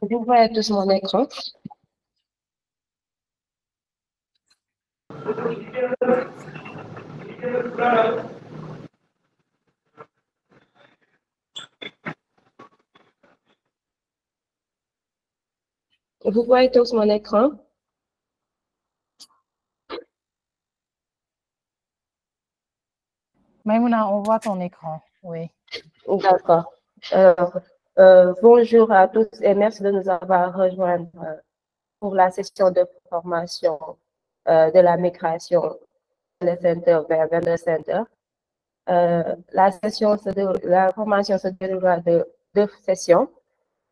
Vous voyez tous mon écran. Vous voyez tous mon écran. Maïmouna, on voit ton écran, oui. D'accord. Bonjour à tous et merci de nous avoir rejoints pour la session de formation de la migration de Center vers Vendor Center. La formation se déroulera de 2 sessions.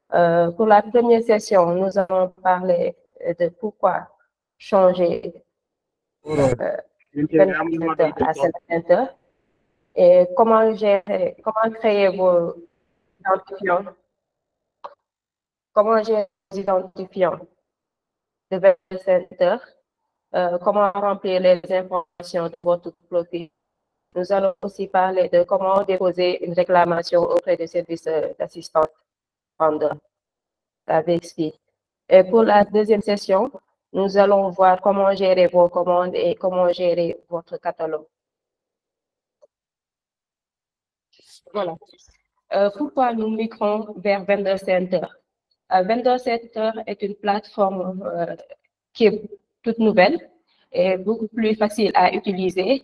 Pour la première session, nous allons parler de pourquoi changer Vendor Center à Seller Center et comment créer vos identifiants, comment gérer les identifiants de Vendor Center, comment remplir les informations de votre profil. Nous allons aussi parler de comment déposer une réclamation auprès des services d'assistance vendeur, la VXP. Et pour la deuxième session, nous allons voir comment gérer vos commandes et comment gérer votre catalogue. Voilà. Pourquoi nous migrons vers Vendor Center? Vendor Center est une plateforme qui est toute nouvelle et beaucoup plus facile à utiliser.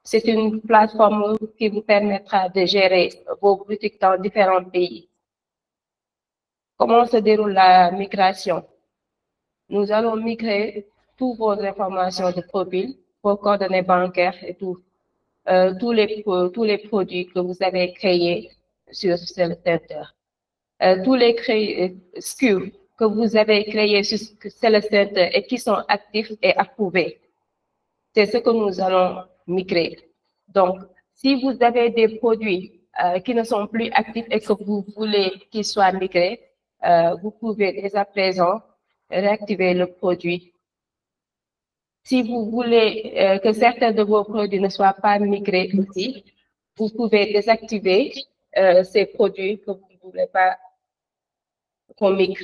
C'est une plateforme qui vous permettra de gérer vos boutiques dans différents pays. Comment se déroule la migration? Nous allons migrer toutes vos informations de profil, vos coordonnées bancaires et tout. Tous les produits que vous avez créés sur Seller Center. Tous les SKU que vous avez créés sur Seller Center et qui sont actifs et approuvés. C'est ce que nous allons migrer. Donc, si vous avez des produits qui ne sont plus actifs et que vous voulez qu'ils soient migrés, vous pouvez dès à présent réactiver le produit. Si vous voulez que certains de vos produits ne soient pas migrés aussi, vous pouvez désactiver ces produits que vous ne voulez pas qu'on migre.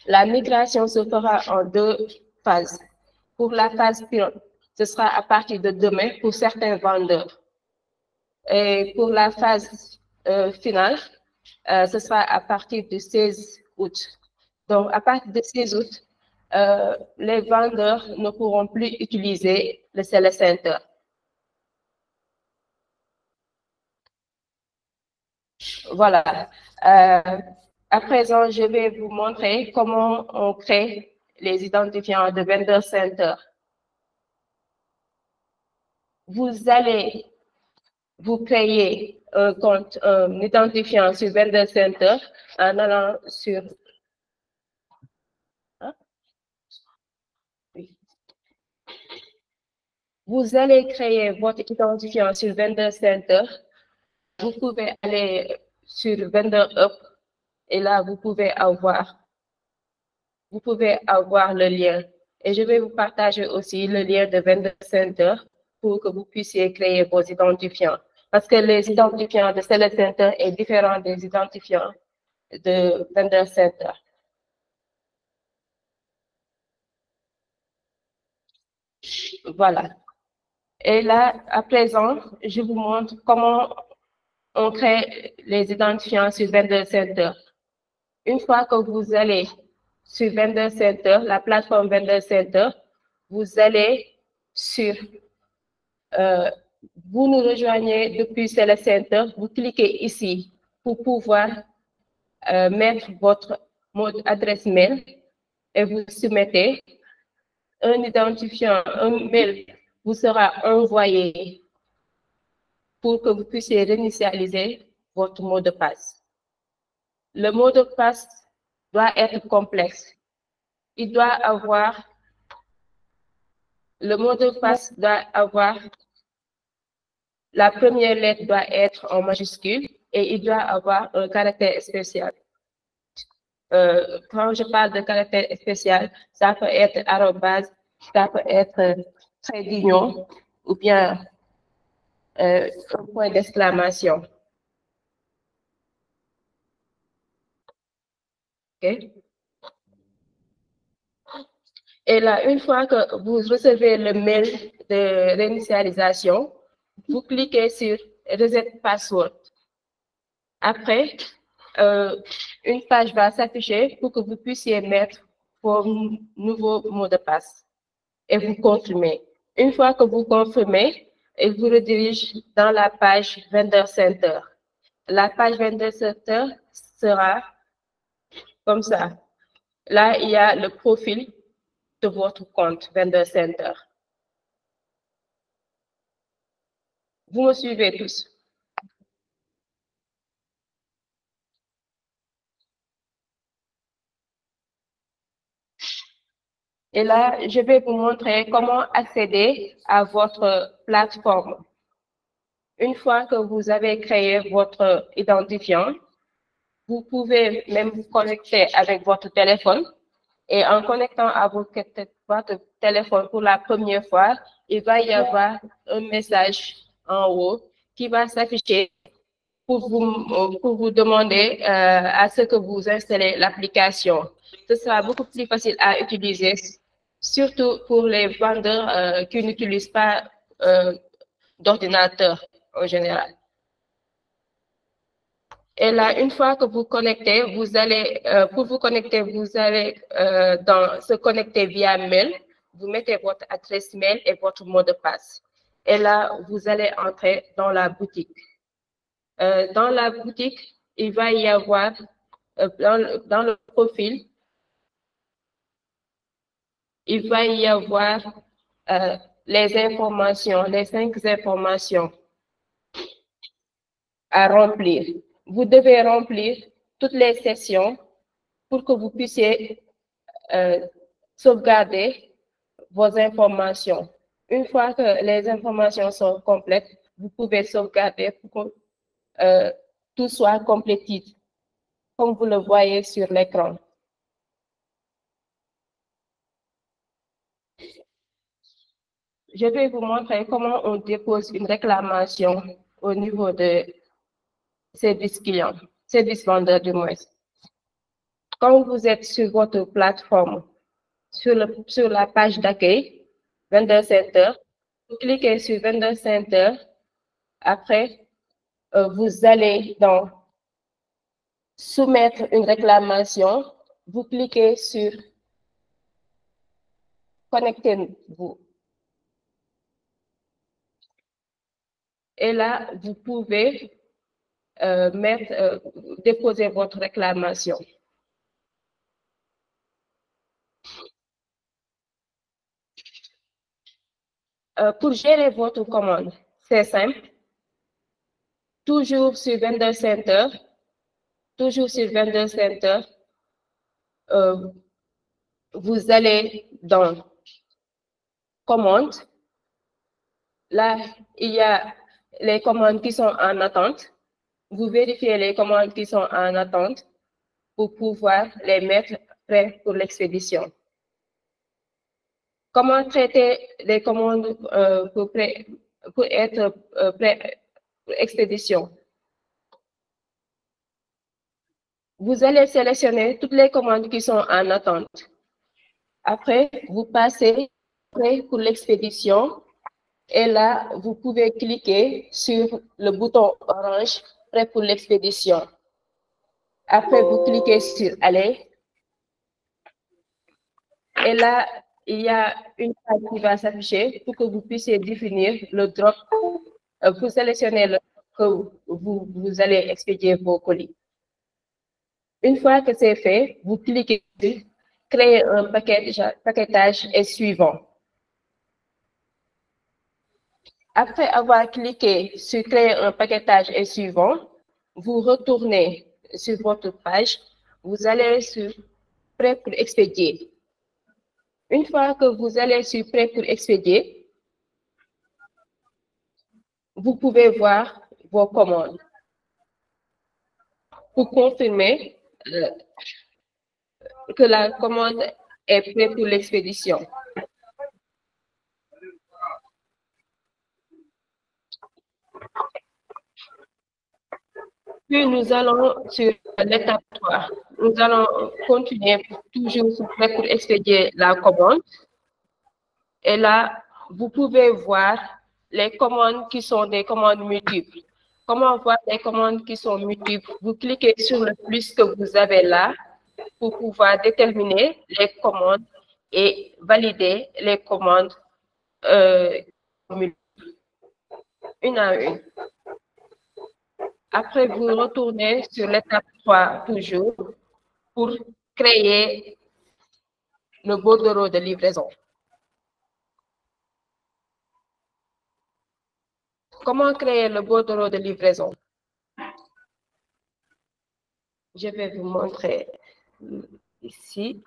La migration se fera en 2 phases. Pour la phase pilote, ce sera à partir de demain pour certains vendeurs. Et pour la phase finale, ce sera à partir du 16 août. Donc, à partir du 16 août, les vendeurs ne pourront plus utiliser le Seller Center. Voilà. À présent, je vais vous montrer comment on crée les identifiants de Vendor Center. Vous allez vous créer un compte, un identifiant sur Vendor Center en allant sur... Vous allez créer votre identifiant sur Vendor Center. Vous pouvez aller sur Vendor Hub et là, vous pouvez avoir le lien. Et je vais vous partager aussi le lien de Vendor Center pour que vous puissiez créer vos identifiants. Parce que les identifiants de Seller Center est différent des identifiants de Vendor Center. Voilà. Et là, à présent, je vous montre comment on crée les identifiants sur Vendor Center. Une fois que vous allez sur Vendor Center, la plateforme Vendor Center, vous allez sur, vous nous rejoignez depuis Seller Center, vous cliquez ici pour pouvoir mettre votre mot adresse mail et vous soumettez un identifiant, un mail vous sera envoyé pour que vous puissiez réinitialiser votre mot de passe. Le mot de passe doit être complexe. Il doit avoir, le mot de passe doit avoir, la première lettre doit être en majuscule et il doit avoir un caractère spécial. Quand je parle de caractère spécial, ça peut être arrobase, ça peut être trait d'union ou bien un point d'exclamation. OK? Et là, une fois que vous recevez le mail de réinitialisation, vous cliquez sur Reset Password. Après, une page va s'afficher pour que vous puissiez mettre vos nouveaux mots de passe et vous confirmez. Une fois que vous confirmez, il vous redirige dans la page Vendor Center. La page Vendor Center sera comme ça. Là, il y a le profil de votre compte Vendor Center. Vous me suivez tous? Et là, je vais vous montrer comment accéder à votre plateforme. Une fois que vous avez créé votre identifiant, vous pouvez même vous connecter avec votre téléphone. Et en connectant à votre téléphone pour la première fois, il va y avoir un message en haut qui va s'afficher pour vous demander à ce que vous installez l'application. Ce sera beaucoup plus facile à utiliser, surtout pour les vendeurs qui n'utilisent pas d'ordinateur en général. Et là, une fois que vous connectez, vous allez, pour vous connecter, vous allez se connecter via mail. Vous mettez votre adresse mail et votre mot de passe. Et là, vous allez entrer dans la boutique. Dans la boutique, il va y avoir, dans le profil, il va y avoir les informations, les 5 informations à remplir. Vous devez remplir toutes les sessions pour que vous puissiez sauvegarder vos informations. Une fois que les informations sont complètes, vous pouvez sauvegarder pour que tout soit complété, comme vous le voyez sur l'écran. Je vais vous montrer comment on dépose une réclamation au niveau de service client, service vendeur du moins. Quand vous êtes sur votre plateforme, sur la page d'accueil, Vendor Center, vous cliquez sur Vendor Center. Après, vous allez dans Soumettre une réclamation. Vous cliquez sur Connectez-vous. Et là, vous pouvez déposer votre réclamation. Pour gérer votre commande, c'est simple. Toujours sur Vendor Center, vous allez dans Commandes. Là, il y a les commandes qui sont en attente. Vous vérifiez les commandes qui sont en attente pour pouvoir les mettre prêts pour l'expédition. Comment traiter les commandes pour être prêt pour l'expédition? Vous allez sélectionner toutes les commandes qui sont en attente. Après, vous passez prêt pour l'expédition et là, vous pouvez cliquer sur le bouton orange prêt pour l'expédition. Après, vous cliquez sur Aller. Et là, il y a une page qui va s'afficher pour que vous puissiez définir le drop. Vous sélectionnez le que vous allez expédier vos colis. Une fois que c'est fait, vous cliquez sur Créer un paquetage et suivant. Après avoir cliqué sur Créer un paquetage et suivant, vous retournez sur votre page, vous allez sur Prêt pour expédier. Une fois que vous allez sur Prêt pour expédier, vous pouvez voir vos commandes. Pour confirmer que la commande est prête pour l'expédition. Puis nous allons sur l'étape 3. nous allons continuer toujours pour expédier la commande. Et là, vous pouvez voir les commandes qui sont des commandes multiples. Comment voir les commandes qui sont multiples? Vous cliquez sur le plus que vous avez là pour pouvoir déterminer les commandes et valider les commandes multiples, une à une. Après, vous retournez sur l'étape 3 toujours pour créer le bordereau de livraison. Comment créer le bordereau de livraison? Je vais vous montrer ici.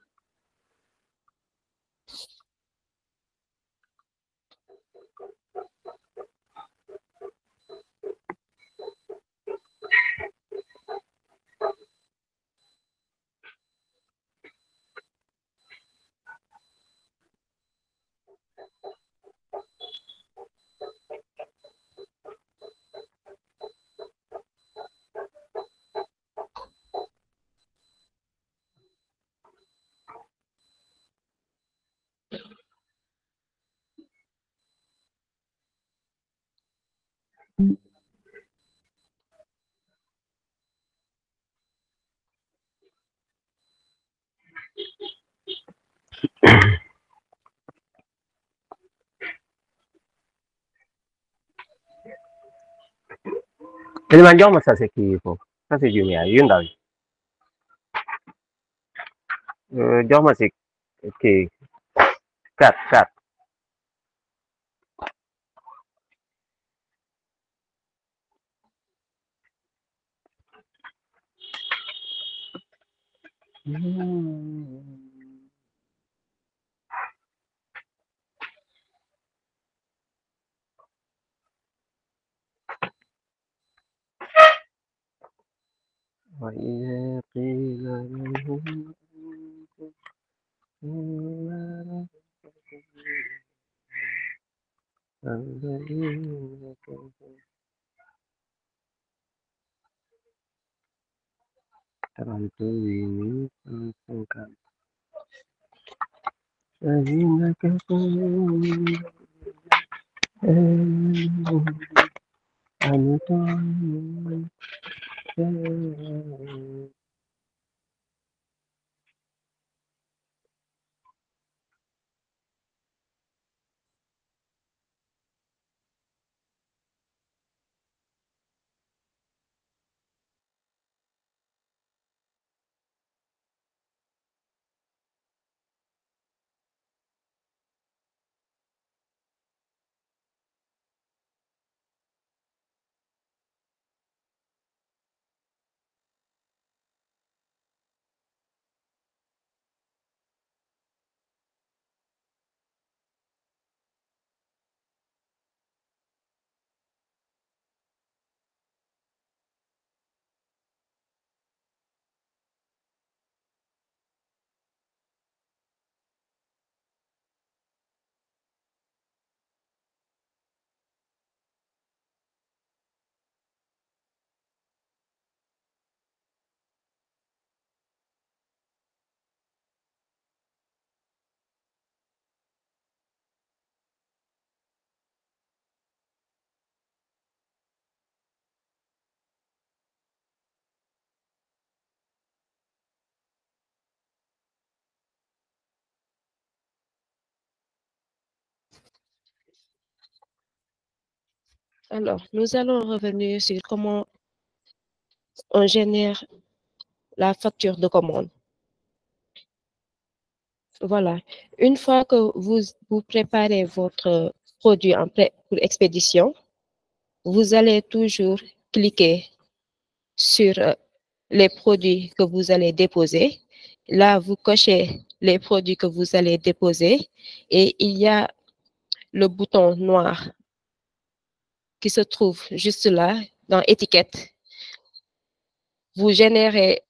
Prima andiamo sa se schifo. Sa se giunia, io andavo. Andiamo se che cat. Alors, nous allons revenir sur comment on génère la facture de commande. Voilà. Une fois que vous préparez votre produit pour expédition, vous allez toujours cliquer sur les produits que vous allez déposer. Là, vous cochez les produits que vous allez déposer et il y a le bouton noir qui se trouve juste là dans étiquette. Vous générez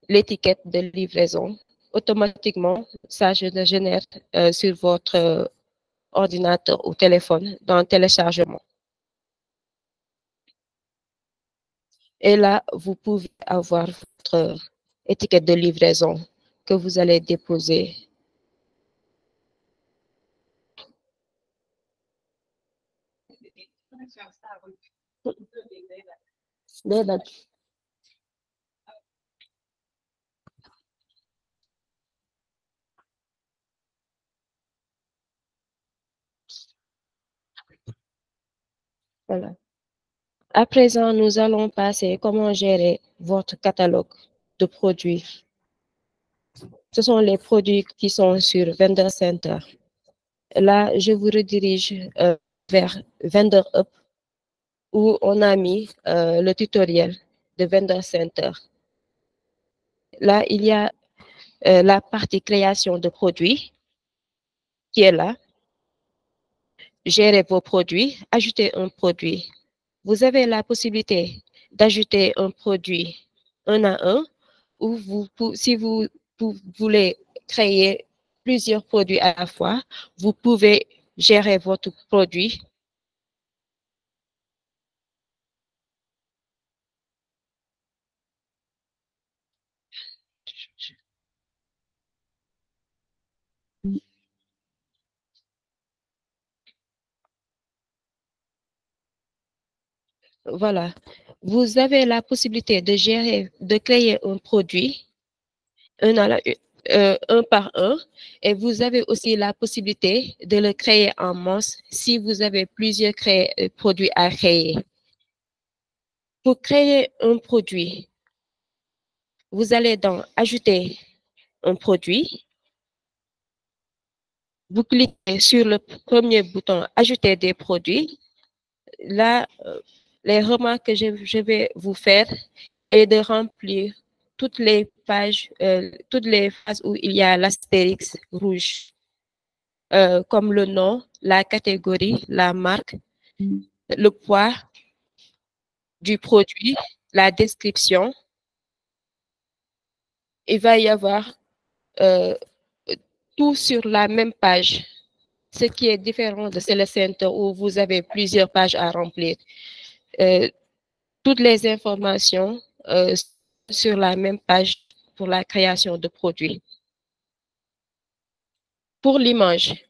l'étiquette de livraison. Automatiquement, ça se génère sur votre ordinateur ou téléphone dans téléchargement. Et là, vous pouvez avoir votre étiquette de livraison que vous allez déposer. Voilà. À présent, nous allons passer comment gérer votre catalogue de produits. Ce sont les produits qui sont sur Vendor Center. Là, je vous redirige vers Vendor Hub où on a mis le tutoriel de Vendor Center. Là, il y a la partie création de produits qui est là. Gérer vos produits, ajouter un produit. Vous avez la possibilité d'ajouter un produit un à un ou si vous voulez créer plusieurs produits à la fois, vous pouvez gérer votre produit. Voilà. Vous avez la possibilité de gérer, de créer un produit un par un, et vous avez aussi la possibilité de le créer en masse si vous avez plusieurs produits à créer. Pour créer un produit, vous allez donc ajouter un produit. Vous cliquez sur le premier bouton ajouter des produits. Là, les remarques que je vais vous faire est de remplir toutes les pages, toutes les phases où il y a l'astérix rouge, comme le nom, la catégorie, la marque, le poids du produit, la description. Il va y avoir tout sur la même page. Ce qui est différent de Seller Center où vous avez plusieurs pages à remplir. Toutes les informations sur la même page pour la création de produits. Pour l'image,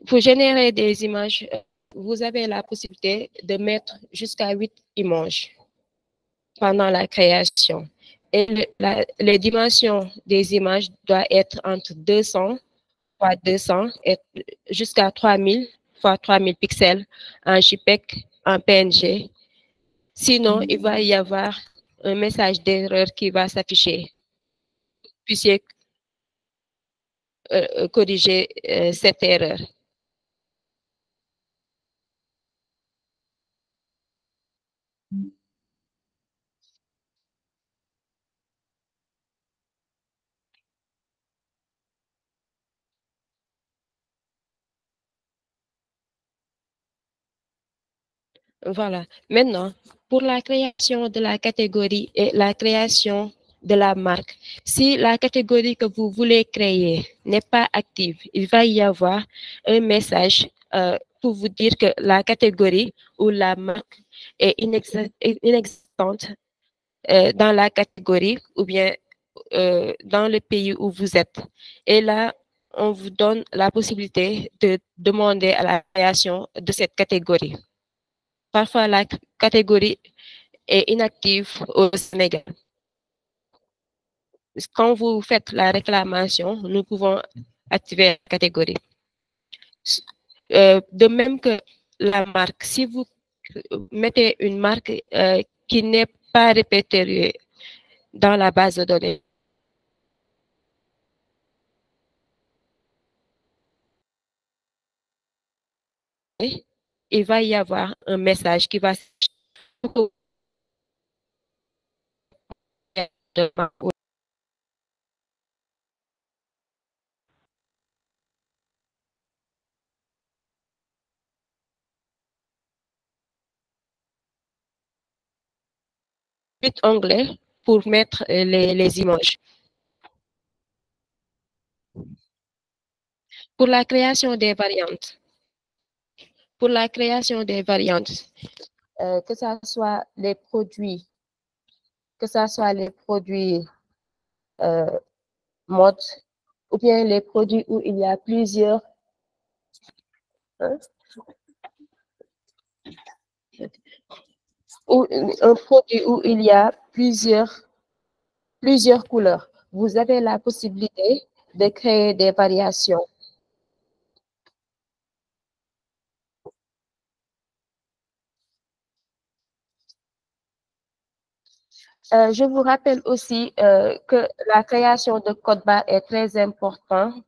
pour générer des images, vous avez la possibilité de mettre jusqu'à 8 images pendant la création. Et les dimensions des images doivent être entre 200 x 200 et jusqu'à 3000 x 3000 pixels en JPEG, en PNG. Sinon, il va y avoir un message d'erreur qui va s'afficher. Vous puissiez corriger cette erreur. Voilà. Maintenant, pour la création de la catégorie et la création de la marque, si la catégorie que vous voulez créer n'est pas active, il va y avoir un message pour vous dire que la catégorie ou la marque est inexistante dans la catégorie ou bien dans le pays où vous êtes. Et là, on vous donne la possibilité de demander à la création de cette catégorie. Parfois, la catégorie est inactive au Sénégal. Quand vous faites la réclamation, nous pouvons activer la catégorie. De même que la marque, si vous mettez une marque qui n'est pas répertoriée dans la base de données, il va y avoir un message qui va onglet pour mettre les images. Pour la création des variantes, que ce soit les produits modes, ou bien les produits où il y a plusieurs, hein, ou un produit où il y a plusieurs couleurs. Vous avez la possibilité de créer des variations. Je vous rappelle aussi que la création de code barre est très importante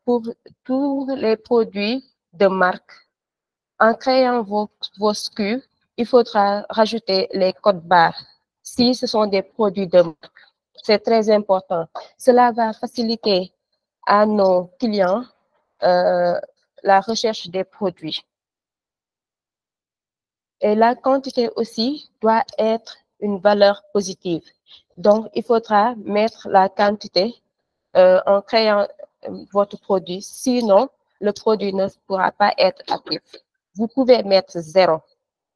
pour tous les produits de marque. En créant vos SKU, il faudra rajouter les codes barres si ce sont des produits de marque. C'est très important. Cela va faciliter à nos clients la recherche des produits. Et la quantité aussi doit être une valeur positive. Donc, il faudra mettre la quantité en créant votre produit. Sinon, le produit ne pourra pas être actif. Vous pouvez mettre 0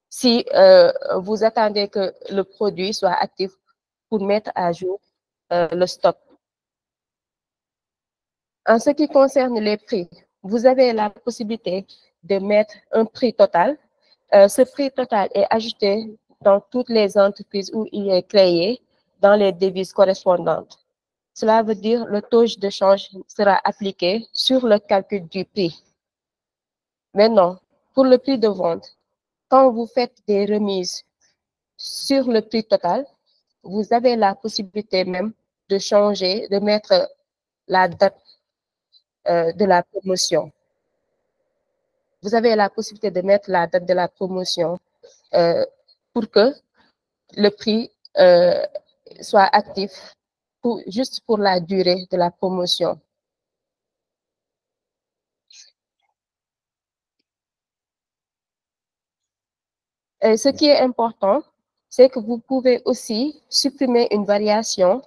si vous attendez que le produit soit actif pour mettre à jour le stock. En ce qui concerne les prix, vous avez la possibilité de mettre un prix total. Ce prix total est ajouté dans toutes les entreprises où il est créé dans les devises correspondantes. Cela veut dire que le taux de change sera appliqué sur le calcul du prix. Maintenant, pour le prix de vente, quand vous faites des remises sur le prix total, vous avez la possibilité même de changer, de mettre la date de la promotion. Vous avez la possibilité de mettre la date de la promotion pour que le prix soit actif juste pour la durée de la promotion. Et ce qui est important, c'est que vous pouvez aussi supprimer une variation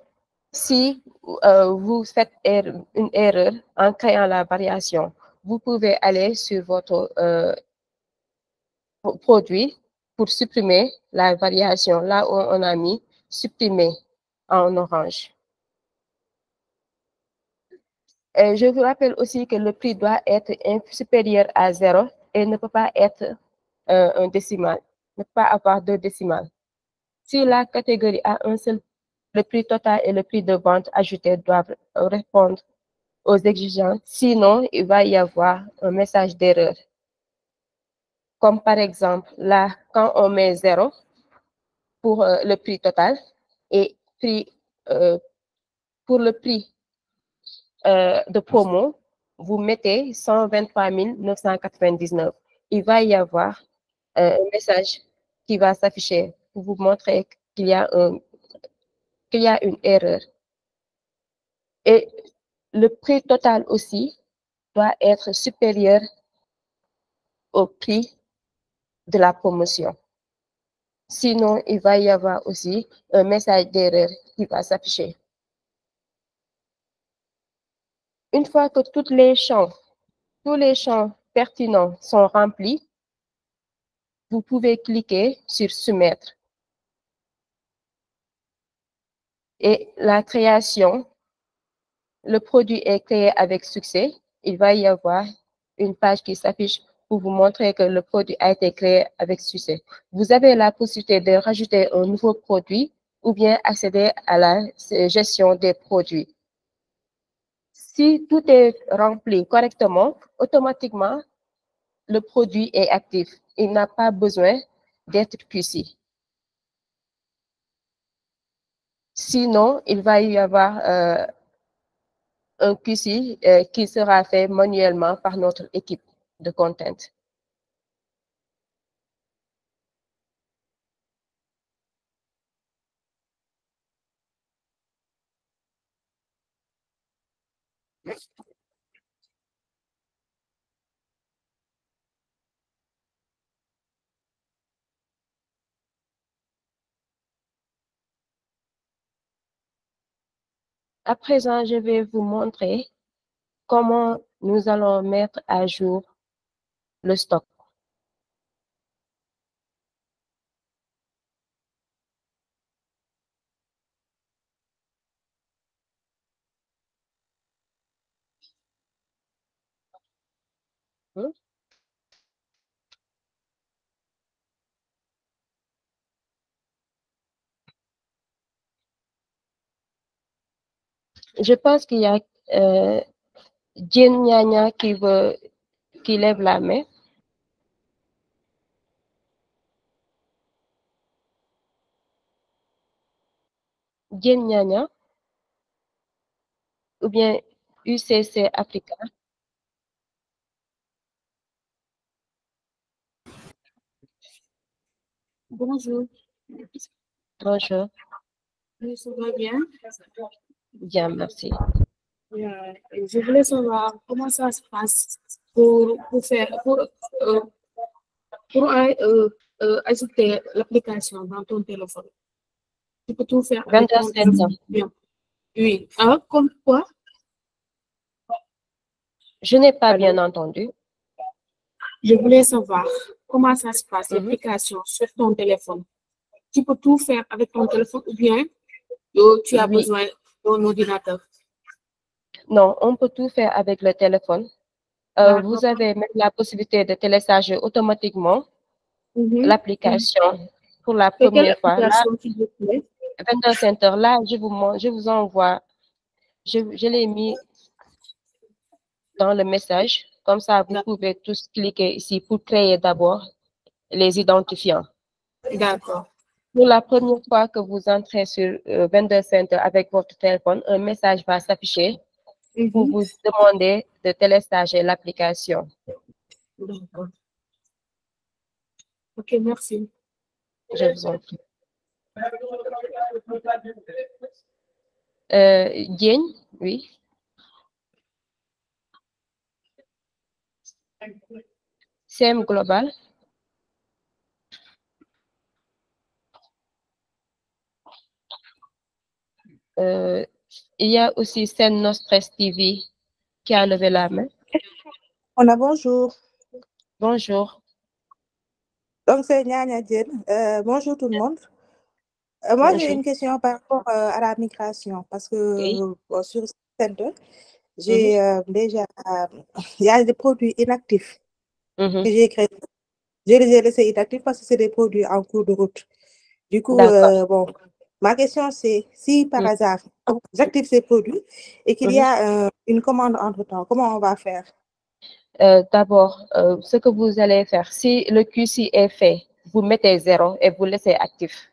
si vous faites une erreur en créant la variation. Vous pouvez aller sur votre produit pour supprimer la variation là où on a mis supprimer en orange. Et je vous rappelle aussi que le prix doit être supérieur à 0 et ne peut pas être un décimal, ne peut pas avoir deux décimales. Si la catégorie a un seul, le prix total et le prix de vente ajouté doivent répondre aux exigences, sinon il va y avoir un message d'erreur. Comme par exemple, là, quand on met 0 pour le prix total et pour le prix de promo, vous mettez 123 999. Il va y avoir un message qui va s'afficher pour vous montrer qu'il y a une erreur. Et le prix total aussi doit être supérieur au prix de la promotion. Sinon, il va y avoir aussi un message d'erreur qui va s'afficher. Une fois que tous les champs pertinents sont remplis, vous pouvez cliquer sur Soumettre. Et la création, le produit est créé avec succès. Il va y avoir une page qui s'affiche pour vous montrer que le produit a été créé avec succès. Vous avez la possibilité de rajouter un nouveau produit ou bien accéder à la gestion des produits. Si tout est rempli correctement, automatiquement, le produit est actif. Il n'a pas besoin d'être QC. Sinon, il va y avoir un QC qui sera fait manuellement par notre équipe de content. À présent, je vais vous montrer comment nous allons mettre à jour le stock. Hmm? Je pense qu'il y a Jane Nyanya qui lève la main. Jane Nyanya ou bien UCC Africa. Bonjour. Bonjour. Oui, ça va bien? Bien, merci. Je voulais savoir comment ça se passe pour ajouter l'application dans ton téléphone. Tu peux tout faire avec Vendor ton Center. téléphone. Bien. Oui. Ah, comme quoi? Je n'ai pas bien entendu. Je voulais savoir comment ça se passe, Mhm. l'application sur ton téléphone. Tu peux tout faire avec ton téléphone ou bien tu as Oui. besoin d'un ordinateur? Non, on peut tout faire avec le téléphone. D'accord. Vous avez même la possibilité de télécharger automatiquement l'application pour la C'est quelle première fois. Là, application, s'il vous plaît? Vendor Center, là, je vous envoie, je l'ai mis dans le message. Comme ça, vous pouvez tous cliquer ici pour créer d'abord les identifiants. D'accord. Pour la première fois que vous entrez sur Vendor Center avec votre téléphone, un message va s'afficher pour vous demander de télécharger l'application. D'accord. Ok, merci. Je vous en prie. Diène, oui. CM Global. Il y a aussi Sen Nostres TV qui a levé la main. On a bonjour. Bonjour. Donc, c'est Nyanya Diène. Bonjour tout le monde. Moi, j'ai une question par rapport à la migration parce que Oui. sur Center, j'ai déjà, il y a des produits inactifs que j'ai créés. Je les ai laissés inactifs parce que c'est des produits en cours de route. Du coup, bon, ma question c'est si par hasard, j'active ces produits et qu'il y a une commande entre-temps, comment on va faire? D'abord, ce que vous allez faire, si le QC est fait, vous mettez 0 et vous laissez actif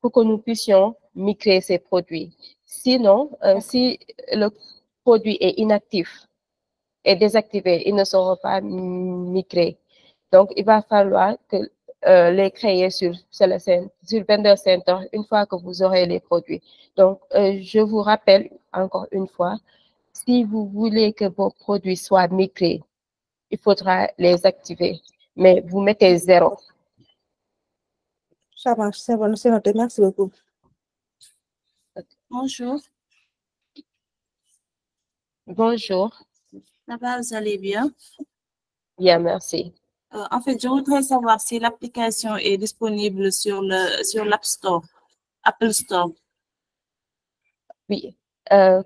pour que nous puissions migrer ces produits. Sinon, si le produit est inactif et désactivé, ils ne seront pas migrés. Donc, il va falloir que les créer sur Vendor Center une fois que vous aurez les produits. Donc, je vous rappelle encore une fois, si vous voulez que vos produits soient migrés, il faudra les activer, mais vous mettez 0. Ça marche, c'est bon, c'est noté. Merci beaucoup. Bonjour. Bonjour. Ça va, vous allez bien? Bien, merci. En fait, je voudrais savoir si l'application est disponible sur l'App Store, Apple Store. Oui,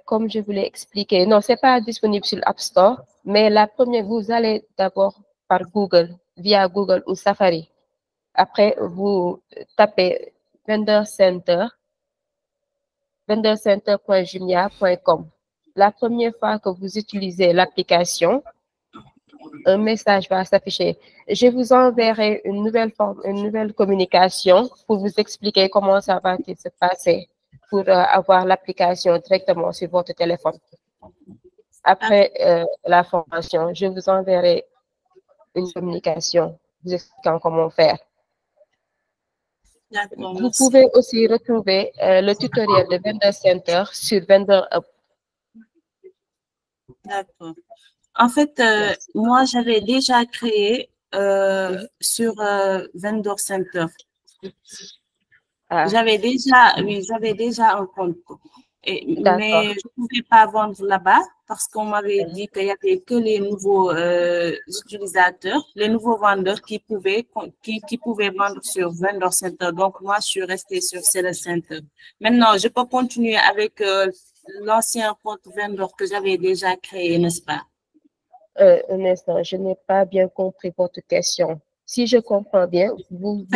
comme je vous l'ai expliqué, non, c'est pas disponible sur l'App Store, mais la première, vous allez d'abord par Google, via Google ou Safari. Après, vous tapez Vendor Center, vendorcenter.jumia.com. La première fois que vous utilisez l'application, un message va s'afficher. Je vous enverrai une nouvelle communication pour vous expliquer comment ça va se passer pour avoir l'application directement sur votre téléphone. Après la formation, je vous enverrai une communication vous expliquant comment faire. Vous pouvez aussi retrouver le tutoriel de Vendor Center sur Vendor Hub. D'accord. En fait, moi, j'avais déjà créé sur Vendor Center. J'avais déjà un compte. Mais je ne pouvais pas vendre là-bas parce qu'on m'avait dit qu'il n'y avait que les nouveaux utilisateurs, les nouveaux vendeurs qui pouvaient vendre sur Vendor Center. Donc, moi, je suis restée sur Seller Center. Maintenant, je peux continuer avec l'ancien compte vendor que j'avais déjà créé, n'est-ce pas? Un instant, je n'ai pas bien compris votre question. Si je comprends bien, vous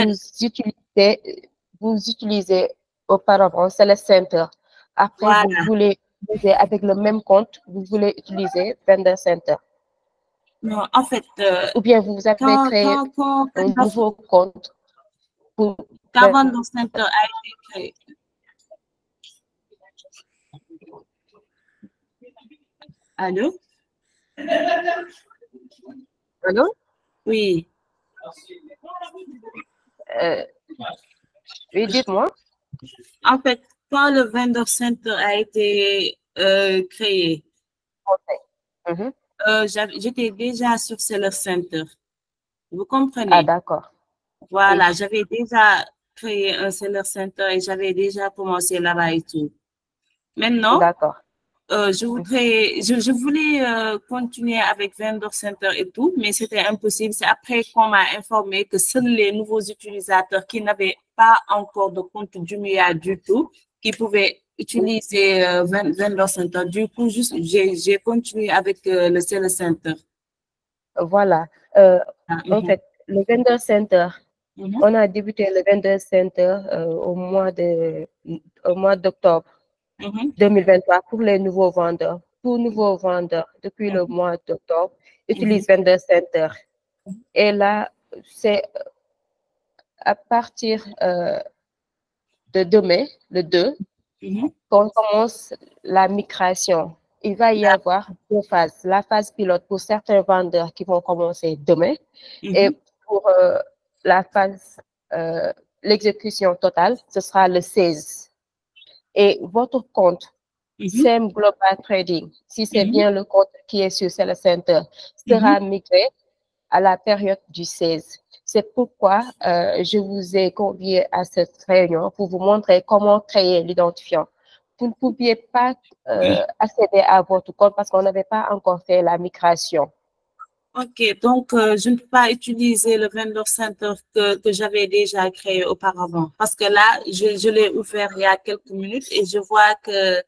utilisez auparavant Select Center. Après, Voilà. vous voulez utiliser avec le même compte, vous voulez utiliser Vendor Center. Non, en fait, Ou bien vous avez créé quand un nouveau compte pour Vendor Center a été créé. Allô? Allô? Oui. Oui, dites-moi. En fait, quand le Vendor Center a été créé, j'étais déjà sur Seller Center. Vous comprenez? Ah, d'accord. Voilà, j'avais déjà créé un Seller Center et j'avais déjà commencé là-bas et tout. Maintenant, D'accord. je voulais continuer avec Vendor Center et tout, mais c'était impossible. C'est après qu'on m'a informé que seuls les nouveaux utilisateurs qui n'avaient pas encore de compte Jumia du tout, qui pouvaient utiliser Vendor Center. Du coup, j'ai continué avec le Seller Center. Voilà. En fait, le Vendor Center, on a débuté le Vendor Center au mois d'octobre 2023 pour les nouveaux vendeurs. Pour nouveaux vendeurs, depuis le mois d'octobre, utilisent Vendor Center. Et là, c'est à partir de demain, le 2, qu'on commence la migration. Il va y avoir deux phases. La phase pilote pour certains vendeurs qui vont commencer demain et pour la phase, l'exécution totale, ce sera le 16. Et votre compte, SEM Global Trading, si c'est bien le compte qui est sur Seller Center, sera migré à la période du 16. C'est pourquoi je vous ai convié à cette réunion pour vous montrer comment créer l'identifiant. Vous ne pouviez pas accéder à votre compte parce qu'on n'avait pas encore fait la migration. OK, donc je ne peux pas utiliser le Vendor Center que j'avais déjà créé auparavant. Parce que là, je l'ai ouvert il y a quelques minutes et je vois qu'il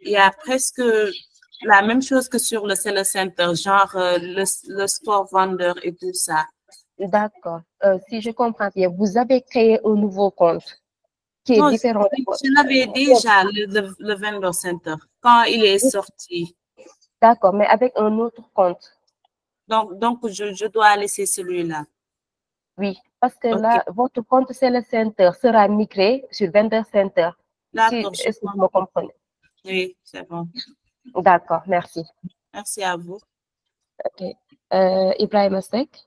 y a presque la même chose que sur le Seller Center, genre le store vendeur et tout ça. D'accord. Si je comprends bien, vous avez créé un nouveau compte qui est différent de votre. Je l'avais déjà, le Vendor Center, quand il est sorti. D'accord, mais avec un autre compte. Donc je dois laisser celui-là. Oui, parce que là, votre compte Seller Center sera migré sur Vendor Center. D'accord, Est-ce que vous me comprenez? Oui, c'est bon. D'accord, merci. Merci à vous. OK. Ibrahim Seck.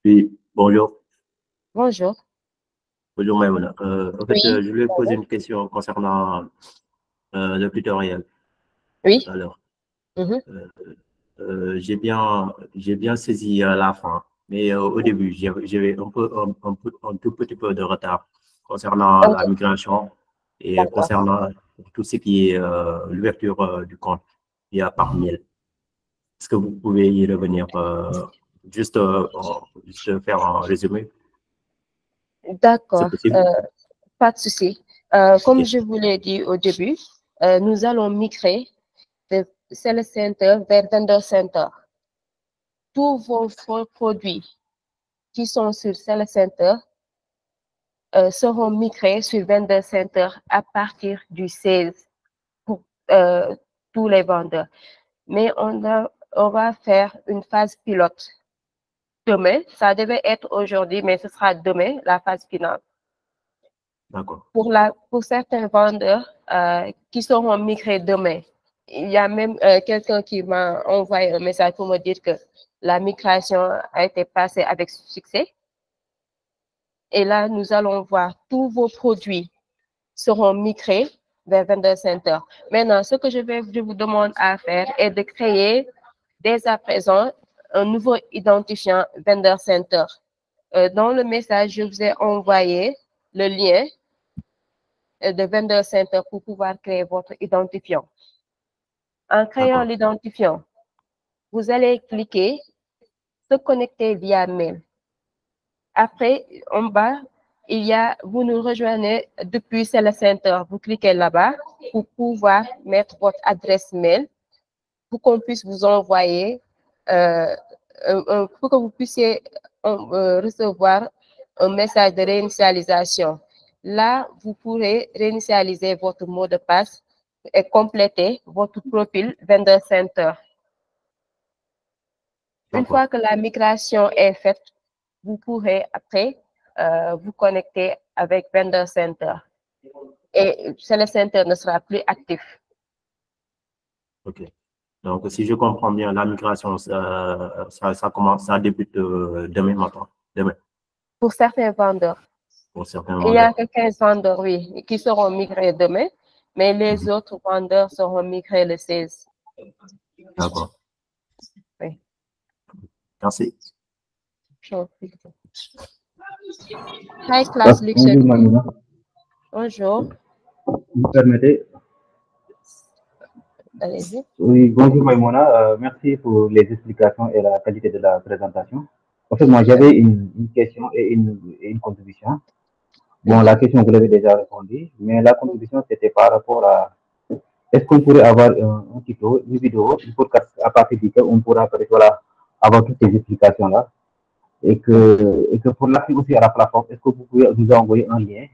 Oui, bonjour. Bonjour. Bonjour, Maïmouna. En fait, Oui. je voulais poser une question concernant le tutoriel. Oui. Alors, j'ai bien saisi la fin, mais au début, j'avais un tout petit peu de retard concernant la migration et concernant tout ce qui est l'ouverture du compte via par mail. Est-ce que vous pouvez y revenir juste faire un résumé? D'accord. C'est possible? Pas de souci. Comme je vous l'ai dit au début, nous allons migrer de Seller Center vers Vendor Center. Tous vos produits qui sont sur Seller Center seront migrés sur Vendor Center à partir du 16 pour tous les vendeurs. Mais on va faire une phase pilote demain. Ça devait être aujourd'hui, mais ce sera demain, la phase finale. D'accord. Pour certains vendeurs qui seront migrés demain, il y a même quelqu'un qui m'a envoyé un message pour me dire que la migration a été passée avec succès. Et là, nous allons voir tous vos produits seront migrés vers Vendor Center. Maintenant, ce que je vous demande à faire est de créer dès à présent un nouveau identifiant Vendor Center. Dans le message, je vous ai envoyé le lien de Vendor Center pour pouvoir créer votre identifiant. En créant l'identifiant, vous allez cliquer se connecter via mail. Après, en bas, vous nous rejoignez depuis Seller Center. Vous cliquez là-bas pour pouvoir mettre votre adresse mail pour qu'on puisse vous envoyer, pour que vous puissiez recevoir un message de réinitialisation. Là, vous pourrez réinitialiser votre mot de passe et compléter votre profil Vendor Center. Une fois que la migration est faite, vous pourrez après vous connecter avec Vendor Center. Et Seller Center ne sera plus actif. OK. Donc, si je comprends bien, la migration, ça commence, ça débute demain matin. Demain. Pour certains vendeurs. Pour certains vendeurs. Il y a que 15 vendeurs, oui, qui seront migrés demain, mais les autres vendeurs seront migrés le 16. D'accord. Oui. Merci. High Class Luxury. Bonjour, Mamina. Bonjour. Vous permettez? Allez-y. Oui, bonjour Maïmona. Merci pour les explications et la qualité de la présentation. En fait, moi, j'avais une question et une contribution. Bon, la question, vous l'avez déjà répondu, mais la contribution, c'était par rapport à est-ce qu'on pourrait avoir un tuto, une vidéo, pour qu'à partir duquel on pourra voilà, avoir toutes ces explications-là et que pour l'accès aussi à la plateforme, est-ce que vous pouvez nous envoyer un lien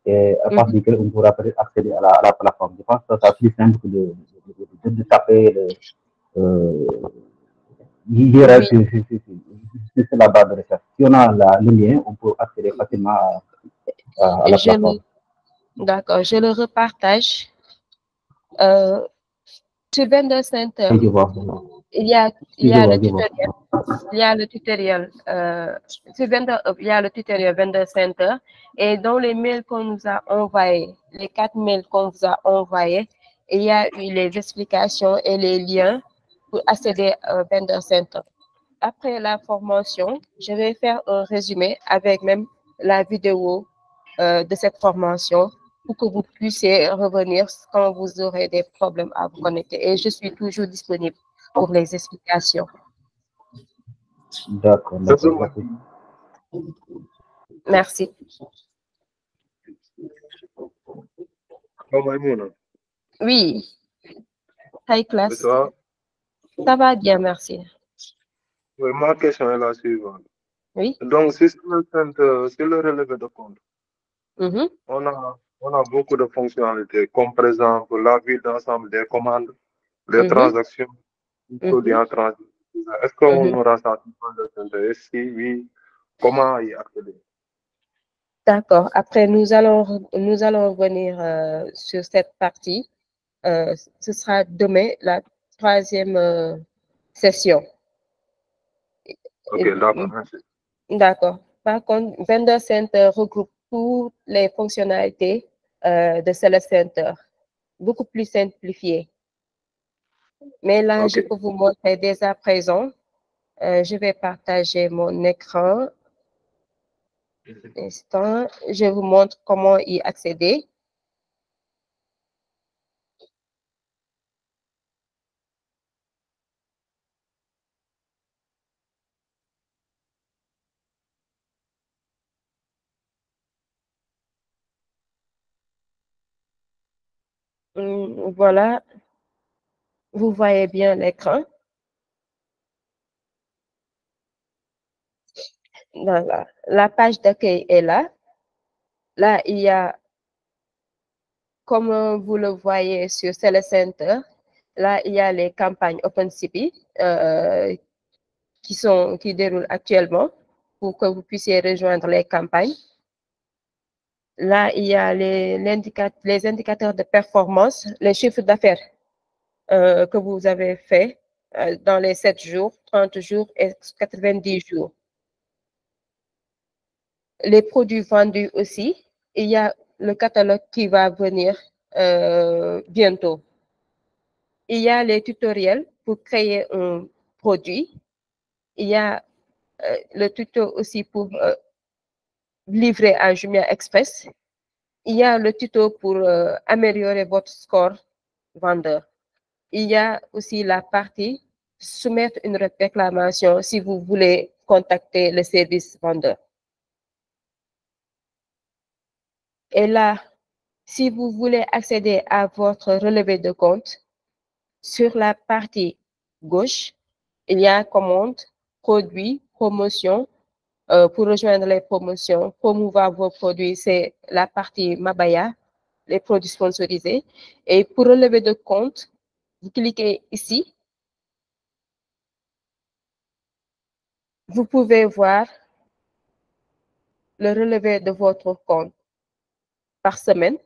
et à partir duquel on pourra peut-être accéder à la plateforme. Je pense que c'est plus simple que de taper l'IRL sur la barre de recherche. Si on a le lien, on peut accéder facilement à la plateforme. D'accord, je le repartage. Sur Vendor Center, il y a le tutoriel. Il y a le tutoriel. Il y a le tutoriel Vendor Center. Et dans les mails qu'on nous a envoyés, les 4 mails qu'on vous a envoyés, il y a eu les explications et les liens pour accéder à Vendor Center. Après la formation, je vais faire un résumé avec même la vidéo de cette formation pour que vous puissiez revenir quand vous aurez des problèmes à vous connecter. Et je suis toujours disponible pour les explications. D'accord. Merci. Oui. High Class. Ça va bien, merci. Oui, ma question est la suivante. Oui. Donc, si c'est le relevé de compte, on a beaucoup de fonctionnalités, comme par exemple la vue d'ensemble des commandes, les transactions, produits en transit. Est-ce qu'on aura ça dans le centre? Et si oui, comment y accéder? D'accord. Après, nous allons revenir sur cette partie. Ce sera demain, la 3e session. Ok, d'accord, merci. D'accord. Par contre, Vendor Center regroupe toutes les fonctionnalités de Seller Center, beaucoup plus simplifiées. Mais là, je peux vous montrer dès à présent. Je vais partager mon écran. Instant, je vous montre comment y accéder. Voilà, vous voyez bien l'écran. Voilà. La page d'accueil est là. Là, il y a, comme vous le voyez sur Seller Center, là, il y a les campagnes OpenCP qui déroulent actuellement pour que vous puissiez rejoindre les campagnes. Là, il y a les indicateurs de performance, les chiffres d'affaires que vous avez fait dans les 7 jours, 30 jours et 90 jours. Les produits vendus aussi. Il y a le catalogue qui va venir bientôt. Il y a les tutoriels pour créer un produit. Il y a le tuto aussi pour livrer à Jumia Express. Il y a le tuto pour améliorer votre score vendeur. Il y a aussi la partie soumettre une réclamation si vous voulez contacter le service vendeur. Et là, si vous voulez accéder à votre relevé de compte, sur la partie gauche, il y a commande, produits, promotion. Pour rejoindre les promotions, promouvoir vos produits, c'est la partie Mabaya, les produits sponsorisés. Et pour relever de compte, vous cliquez ici. Vous pouvez voir le relevé de votre compte par semaine.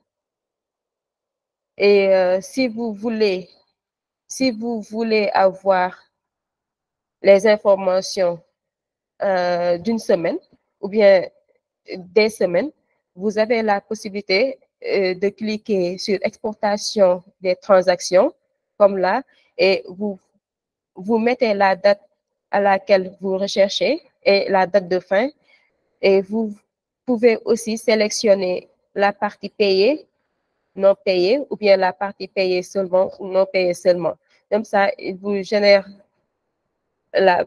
Et si vous voulez avoir les informations d'une semaine ou bien des semaines, vous avez la possibilité de cliquer sur exportation des transactions, comme là, et vous mettez la date à laquelle vous recherchez et la date de fin. Et vous pouvez aussi sélectionner la partie payée, non payée, ou bien la partie payée seulement ou non payée seulement. Comme ça, il vous génère la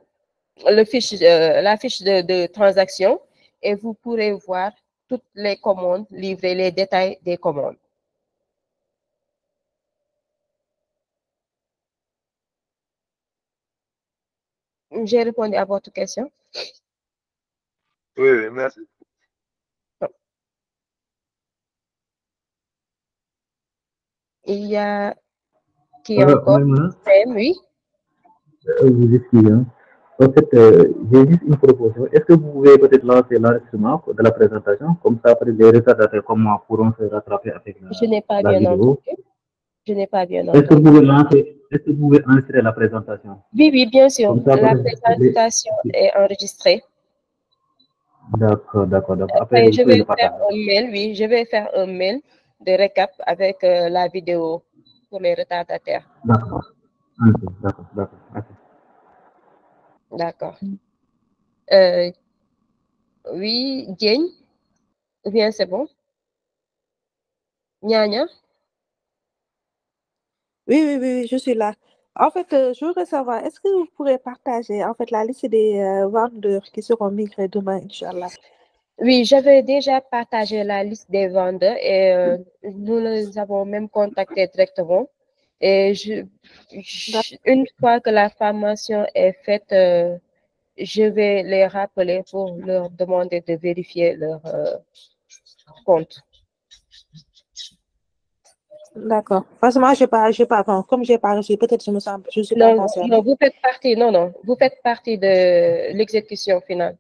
fiche de transaction et vous pourrez voir toutes les commandes livrées, les détails des commandes. J'ai répondu à votre question. Oui, merci. Il y a qui encore? Oui. Vous excusez. En fait, j'ai juste une proposition. Est-ce que vous pouvez peut-être lancer l'enregistrement de la présentation? Comme ça, après, les retardataires comme moi pourront se rattraper avec Je n'ai pas la bien vidéo. entendu. Je n'ai pas bien Est-ce que entendu. vous pouvez enregistrer la présentation? Oui, oui, bien sûr. Comme ça, La présentation est enregistrée. D'accord, d'accord, d'accord. Après, Après, vous je pouvez vais le faire partager. un mail, oui, je vais faire un mail de récap avec la vidéo pour les retardataires. D'accord. Ok, d'accord, d'accord. D'accord. Oui, Dieng, ou bien c'est bon? Nyanya? Oui, je suis là. En fait, je voudrais savoir, est-ce que vous pourrez partager en fait la liste des vendeurs qui seront migrés demain, Inch'Allah? Oui, j'avais déjà partagé la liste des vendeurs et nous les avons même contactés directement. Et une fois que la formation est faite, je vais les rappeler pour leur demander de vérifier leur compte. D'accord. Parce que moi, comme j'ai pas reçu, peut-être je suis pas concernée. Non, vous faites partie de l'exécution finale.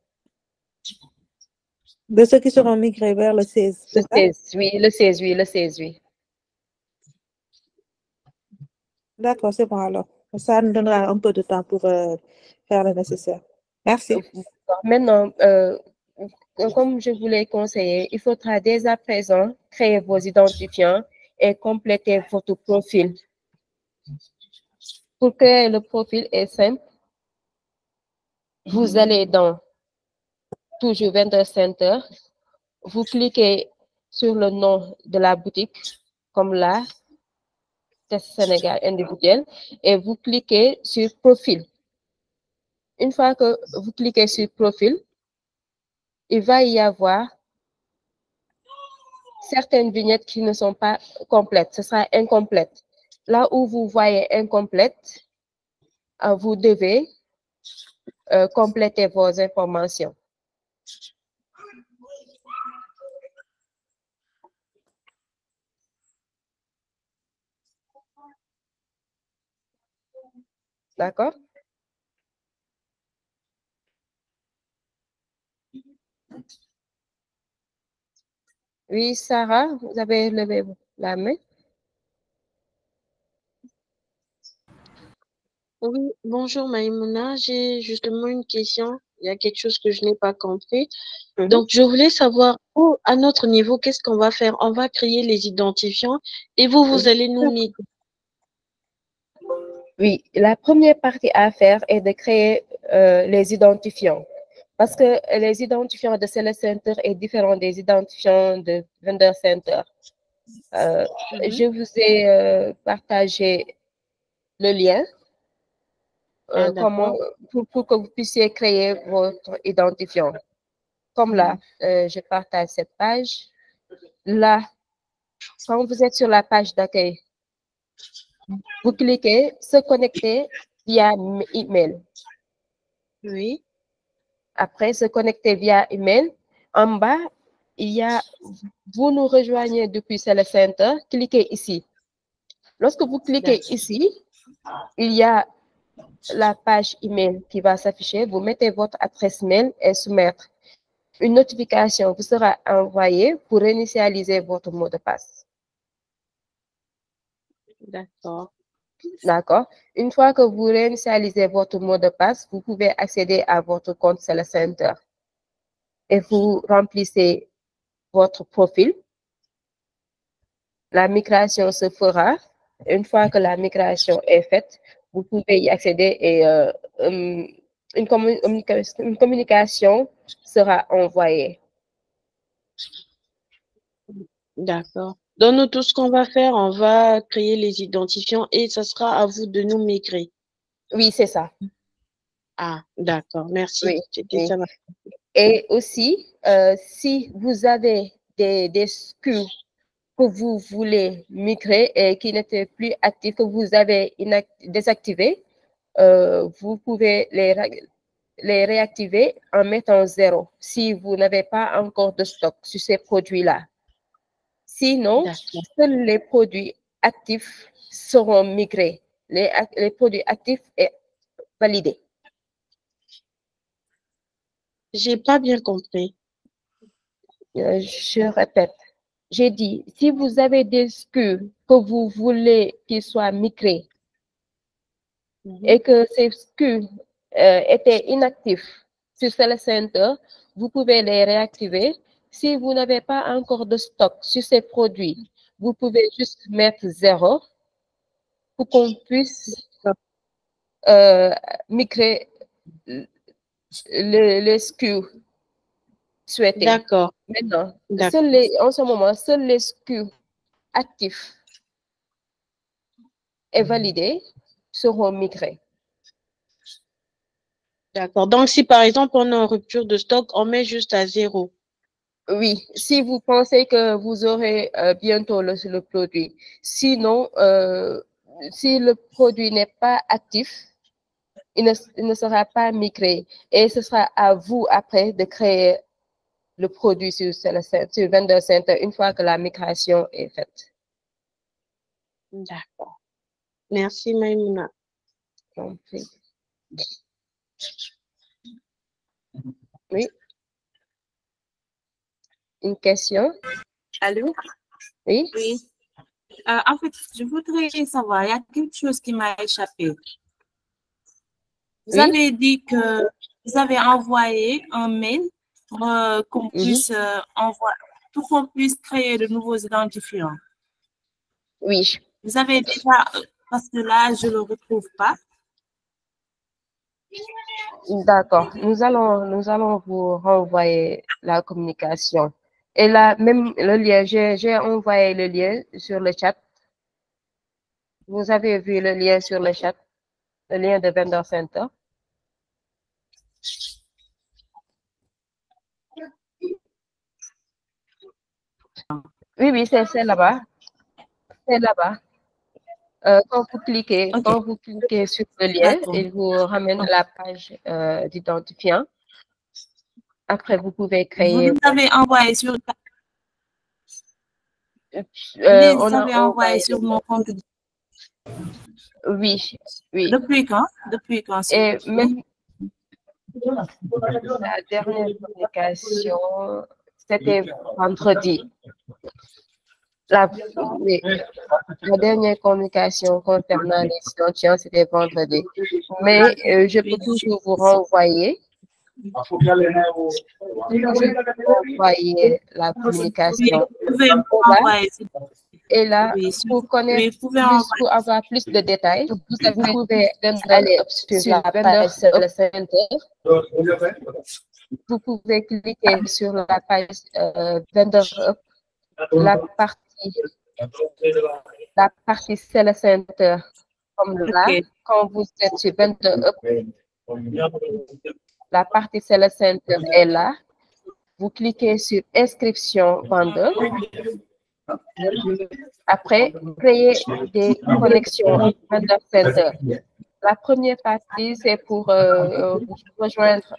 De ceux qui seront migrés vers le 16, Le c'est ça? 16, oui, le 16, oui. D'accord, c'est bon alors. Ça nous donnera un peu de temps pour faire le nécessaire. Merci. Maintenant, comme je vous l'ai conseillé, il faudra dès à présent créer vos identifiants et compléter votre profil. Pour créer le profil est simple. Vous allez dans toujours Vendor Center. Vous cliquez sur le nom de la boutique, comme là, Test Sénégal individuel, et vous cliquez sur profil. Une fois que vous cliquez sur profil, il va y avoir certaines vignettes qui ne sont pas complètes. Ce sera incomplète. Là où vous voyez incomplète, vous devez compléter vos informations. D'accord? Oui, Sarah, vous avez levé la main. Oui, bonjour Maïmouna, j'ai justement une question. Il y a quelque chose que je n'ai pas compris. Donc, je voulais savoir, à notre niveau, qu'est-ce qu'on va faire? On va créer les identifiants et vous allez nous mettre. Oui, la première partie à faire est de créer les identifiants. Parce que les identifiants de Seller Center est différent des identifiants de Vendor Center. Je vous ai partagé le lien. pour que vous puissiez créer votre identifiant. Comme là, je partage cette page. Là, quand vous êtes sur la page d'accueil, vous cliquez se connecter via email. Oui. Après, se connecter via email. En bas, il y a vous nous rejoignez depuis Cell Center. Cliquez ici. Lorsque vous cliquez ici, il y a la page email qui va s'afficher. Vous mettez votre adresse mail et soumettre. Une notification vous sera envoyée pour réinitialiser votre mot de passe. D'accord. D'accord. Une fois que vous réinitialisez votre mot de passe, vous pouvez accéder à votre compte Cell Center et vous remplissez votre profil. La migration se fera. Une fois que la migration est faite, vous pouvez y accéder et une communication sera envoyée. D'accord. Donc, nous, tout ce qu'on va faire, on va créer les identifiants et ça sera à vous de nous migrer. Oui, c'est ça. Ah, d'accord. Merci. Oui, C'était ça. Et aussi, si vous avez des SKU que vous voulez migrer et qui n'étaient plus actifs, que vous avez désactivés, vous pouvez les réactiver en mettant 0 si vous n'avez pas encore de stock sur ces produits-là. Sinon, seuls les produits actifs seront migrés. Les produits actifs et validés. J'ai pas bien compris. Je répète. J'ai dit, si vous avez des SKU que vous voulez qu'ils soient migrés et que ces SKU étaient inactifs sur Cell Center, vous pouvez les réactiver. Si vous n'avez pas encore de stock sur ces produits, vous pouvez juste mettre 0 pour qu'on puisse migrer le SKU souhaité. D'accord. Maintenant, en ce moment, seuls les SKU actifs et validés seront migrés. D'accord. Donc, si par exemple, on est en rupture de stock, on met juste à 0. Oui, si vous pensez que vous aurez bientôt le produit. Sinon, si le produit n'est pas actif, il ne sera pas migré. Et ce sera à vous après de créer le produit sur Vendor Center une fois que la migration est faite. D'accord. Merci, Maïmouna. Oui. Une question? Allô? Oui? Oui. En fait, je voudrais savoir, il y a quelque chose qui m'a échappé. Vous avez dit que vous avez envoyé un mail pour qu'on puisse pour qu'on puisse créer de nouveaux identifiants. Oui. Vous avez déjà, parce que là, je ne le retrouve pas. D'accord. Nous allons vous renvoyer la communication. Et là, même le lien, j'ai envoyé le lien sur le chat. Vous avez vu le lien sur le chat, le lien de Vendor Center. Oui, c'est là-bas. C'est là-bas. Quand vous cliquez sur le lien, il vous ramène à la page d'identifiant. Après, vous pouvez créer. Vous avez envoyé sur. On a envoyé sur mon compte. Oui, oui. Depuis quand? Depuis quand? Et même la dernière communication, c'était vendredi. La dernière communication concernant les identifiants, c'était vendredi. Mais je peux toujours vous renvoyer. Envoyer la communication. Et là, pour connaître pour avoir plus de détails, vous pouvez aller sur la page Cell Center. Vous pouvez cliquer sur la page Vendor Up, la partie Cell Center comme là, quand vous êtes sur Vendor Up, la partie Seller Center est là. Vous cliquez sur inscription vendeur. Après, créer des connexions Vendor Center. La première partie, c'est pour rejoindre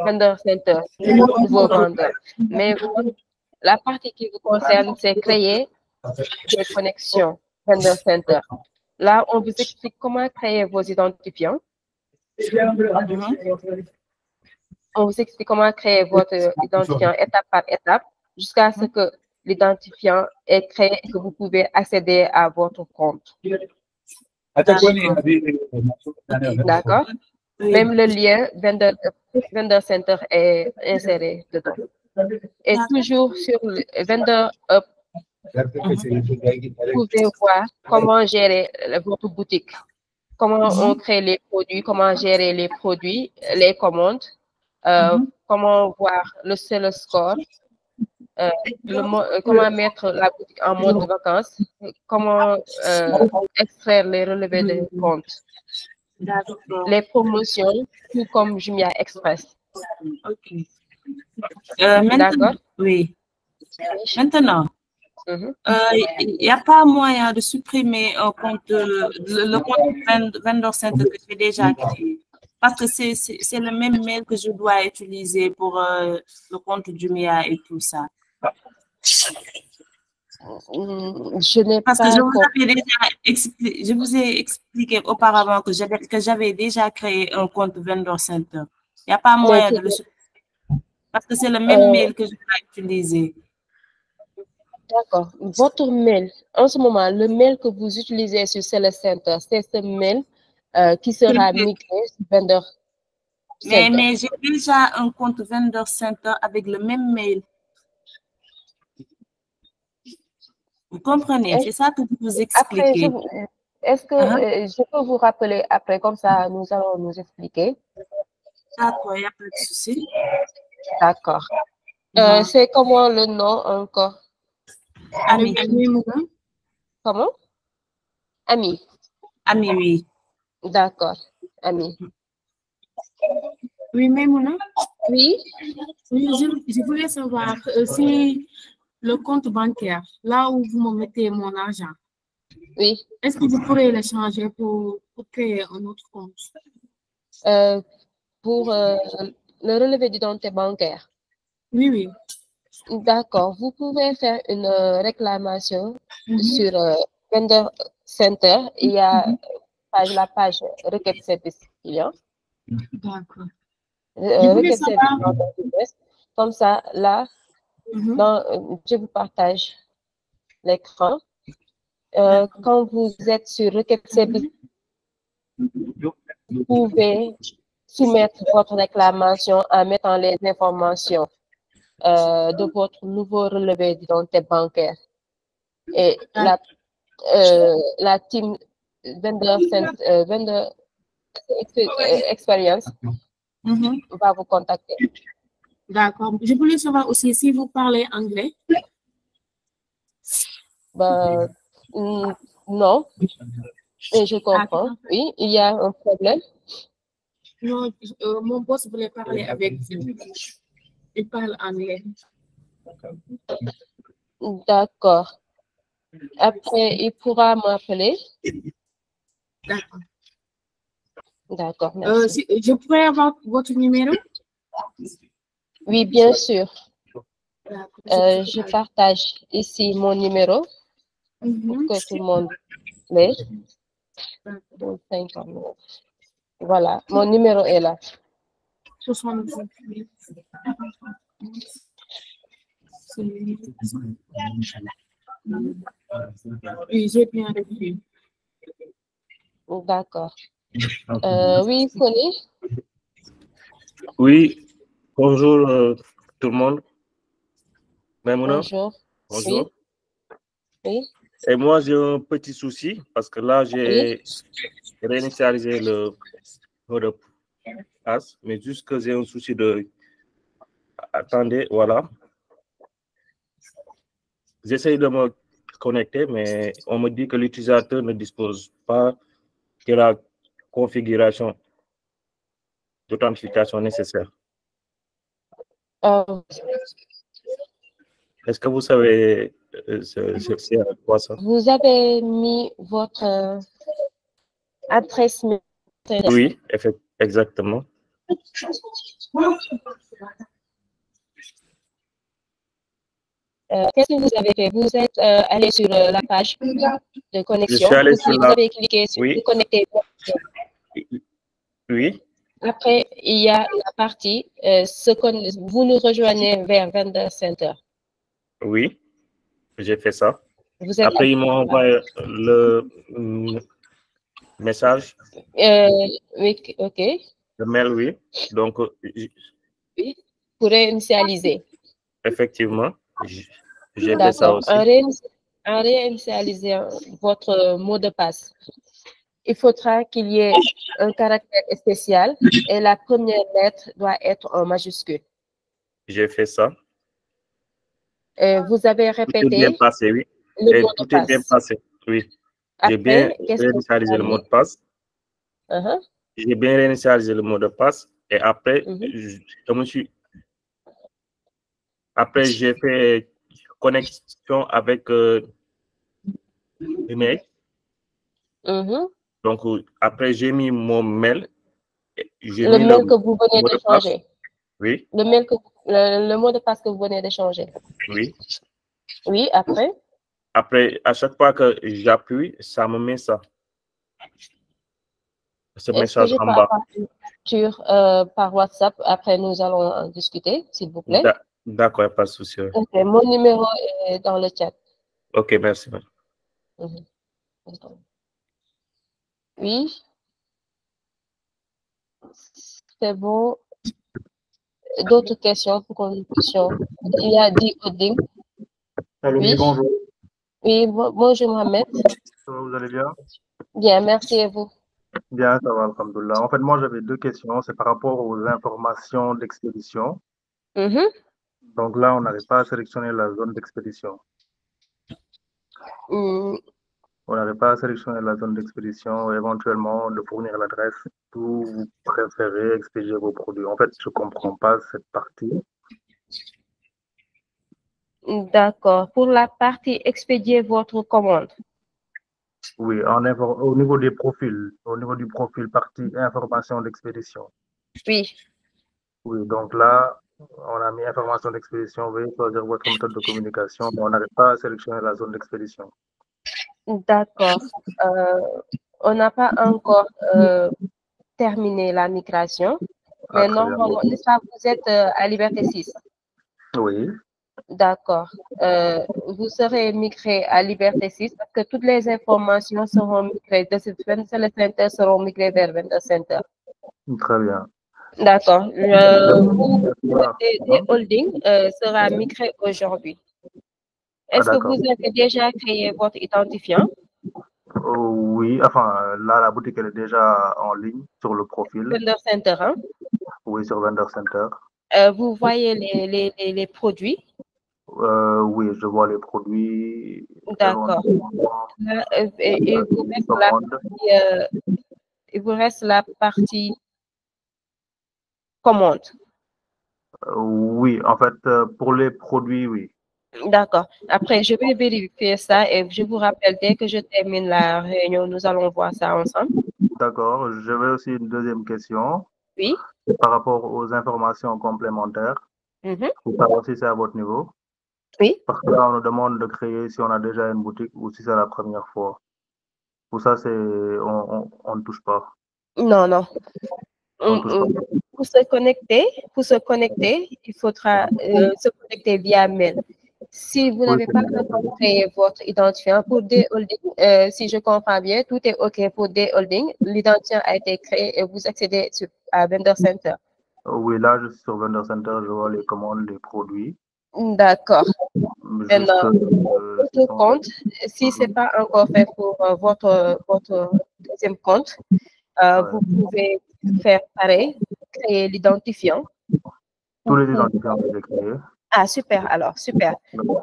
Vendor Center, nouveau vendeur. Mais la partie qui vous concerne, c'est créer des connexions Vendor Center. Là, on vous explique comment créer vos identifiants. On vous explique comment créer votre identifiant étape par étape jusqu'à ce que l'identifiant est créé et que vous pouvez accéder à votre compte. D'accord. Même le lien Vendor Center est inséré dedans. Et toujours sur le Vendor Up, vous pouvez voir comment gérer votre boutique, comment on crée les produits, comment gérer les produits, les commandes, comment voir le seller score, comment mettre la boutique en mode vacances, comment extraire les relevés de compte, les promotions, tout comme Jumia Express. D'accord. Oui. Maintenant, il n'y a pas moyen de supprimer un compte, le compte Vendor Center que j'ai déjà créé. Parce que c'est le même mail que je dois utiliser pour le compte Jumia et tout ça. Je n'ai pas. Parce que je vous ai expliqué auparavant que j'avais déjà créé un compte Vendor Center. Il n'y a pas moyen de le supprimer. Parce que c'est le même mail que je dois utiliser. D'accord. Votre mail, en ce moment, le mail que vous utilisez sur Seller Center, c'est ce mail qui sera migré sur Vendor Center. Mais j'ai déjà un compte Vendor Center avec le même mail. Vous comprenez? C'est ça que je vous expliquer. Est-ce que je peux vous rappeler après, comme ça, nous allons nous expliquer? D'accord, il n'y a pas de souci. D'accord. C'est comment le nom encore? Ami. Comment? Ami. Ami, oui. D'accord, Ami. Oui, Maimouna? Oui? Oui, je voulais savoir si le compte bancaire, là où vous me mettez mon argent, oui. Est-ce que vous pourrez le changer pour créer un autre compte? Pour le relevé d'identité bancaire? Oui, oui. D'accord. Vous pouvez faire une réclamation sur Vendor Center. Il y a la page requête service client. D'accord. Requête service. Comme ça, là, je vous partage l'écran. Quand vous êtes sur requête service, vous pouvez soumettre votre réclamation en mettant les informations de votre nouveau relevé d'identité bancaire. Et la team Vendor Experience va vous contacter. D'accord. Je voulais savoir aussi si vous parlez anglais. Non, mais je comprends. Oui, il y a un problème. Non, mon boss voulait parler avec vous. Il parle anglais. D'accord. Après, il pourra m'appeler. D'accord. D'accord, merci. Je pourrais avoir votre numéro? Oui, bien sûr. Je partage ici mon numéro pour que tout le monde l'ait. Voilà, mon numéro est là. 78. Oui, j'ai bien reçu. D'accord. Oui, Foni? Oui, bonjour tout le monde. Maimouna? Bonjour. Bonjour. Oui. Et moi, j'ai un petit souci parce que là, j'ai réinitialisé le mot de passe, mais juste que j'ai un souci de... Attendez, voilà. J'essaie de me connecté, mais on me dit que l'utilisateur ne dispose pas de la configuration d'authentification nécessaire. Est-ce que vous savez c'est quoi ça? Vous avez mis votre adresse mail. Oui, exactement. Qu'est-ce que vous avez fait? Vous êtes allé sur la page de connexion. Je suis allé sur vous avez cliqué sur oui. connecter. Oui. Après, il y a la partie vous nous rejoignez vers Vendor Center. Oui, j'ai fait ça. Après, ils m'ont envoyé le message. Oui, ok. Le mail, oui. Donc, oui, pour réinitialiser. Effectivement, j'ai fait ça aussi. En réinitialisant votre mot de passe, il faudra qu'il y ait un caractère spécial et la première lettre doit être en majuscule. J'ai fait ça. Vous avez répété. Tout est bien passé, oui. Tout est bien passé, oui. J'ai bien réinitialisé le mot de passe. J'ai bien réinitialisé le mot de passe et après, après j'ai fait connexion avec email. Donc, après, j'ai mis mon mail. Le mail que vous venez de changer. Oui. Le mot de passe que vous venez de changer. Oui. Oui, après. Après, à chaque fois que j'appuie, ça me met ça. Ce message en bas. Par WhatsApp, après nous allons en discuter, s'il vous plaît. D'accord, pas de souci. Okay, mon numéro est dans le chat. Ok, merci. Oui. C'est bon. D'autres questions pour qu'on puisse. Il y a dit Oding. Oui, bonjour. Oui, bonjour Mohamed. Vous allez bien? Bien, merci et vous? Bien, ça va, alhamdoulilah. En fait, moi, j'avais deux questions. C'est par rapport aux informations d'expédition. Donc là, on n'arrive pas à sélectionner la zone d'expédition. On n'arrive pas à sélectionner la zone d'expédition, éventuellement de fournir l'adresse où vous préférez expédier vos produits. En fait, je ne comprends pas cette partie. D'accord. Pour la partie expédier votre commande. Oui, au niveau des profils, au niveau du profil partie information d'expédition. Oui. Oui, donc là, on a mis information d'expédition, veuillez choisir votre méthode de communication, mais on n'arrive pas à sélectionner la zone d'expédition. D'accord. On n'a pas encore terminé la migration, mais normalement, n'est-ce pas, vous êtes à Liberté 6? Oui. D'accord. Vous serez migré à Liberté 6 parce que toutes les informations seront migrées de ce Center seront migrées vers Vendor Center. Très bien. D'accord. Holding sera migré aujourd'hui. Est-ce que vous avez déjà créé votre identifiant? Oui, enfin, là, la boutique elle est déjà en ligne sur le profil. Vendor Center, hein? Oui, sur Vendor Center. Vous voyez les produits? Oui, je vois les produits. D'accord. Il vous reste la partie commande. Oui, en fait, pour les produits, oui. D'accord. Après, je vais vérifier ça et je vous rappelle dès que je termine la réunion, nous allons voir ça ensemble. D'accord. J'avais aussi une deuxième question. Oui. Par rapport aux informations complémentaires. Pour savoir si c'est à votre niveau. Oui. Parce que là, on nous demande de créer si on a déjà une boutique ou si c'est la première fois. Pour ça, on ne touche pas. Non, non. Pour se connecter, il faudra se connecter via mail. Si vous n'avez pas encore créé votre identifiant pour D-Holding, si je comprends bien, tout est OK pour D-Holding. L'identifiant a été créé et vous accédez à Vendor Center. Oui, là, je suis sur Vendor Center, je vois les commandes, les produits. D'accord. Maintenant, votre compte, si ce n'est pas encore fait pour votre deuxième compte, vous pouvez faire pareil, créer l'identifiant. Tous les identifiants que j'ai créés. Ah, super, alors, super.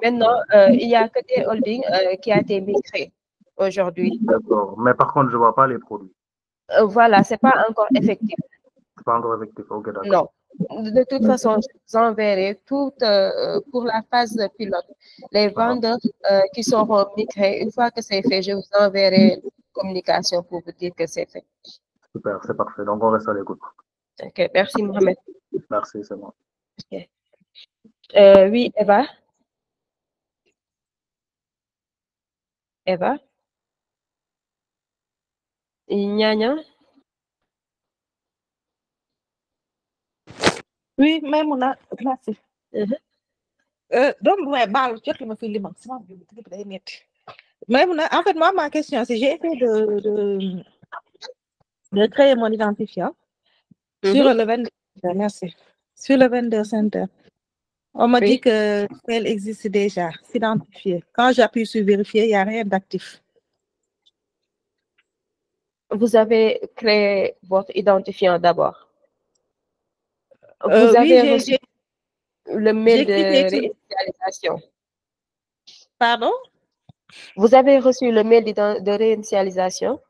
Maintenant, il n'y a que des holdings qui a été migré aujourd'hui. D'accord. Mais par contre, je ne vois pas les produits. Voilà, ce n'est pas encore effectif. C'est pas encore effectif, ok, d'accord. Non. De toute façon, je vous enverrai tout pour la phase pilote. Les vendeurs qui seront migrés, une fois que c'est fait, je vous enverrai une communication pour vous dire que c'est fait. Super, c'est parfait. Donc, on reste à l'écoute. Ok, merci Mohamed. Merci, c'est bon. Okay. Oui, Eva. Eva. Nyanya. Oui, Maimouna, merci. Donc, ouais, Maimouna, en fait, moi, ma question, c'est j'ai essayé de créer mon identifiant sur le vendor. Merci. Sur le vendor center. On m'a dit que elle existe déjà, s'identifier. Quand j'appuie sur vérifier, il n'y a rien d'actif. Vous avez créé votre identifiant d'abord. Vous avez reçu le mail de réinitialisation. Pardon? Vous avez reçu le mail de réinitialisation?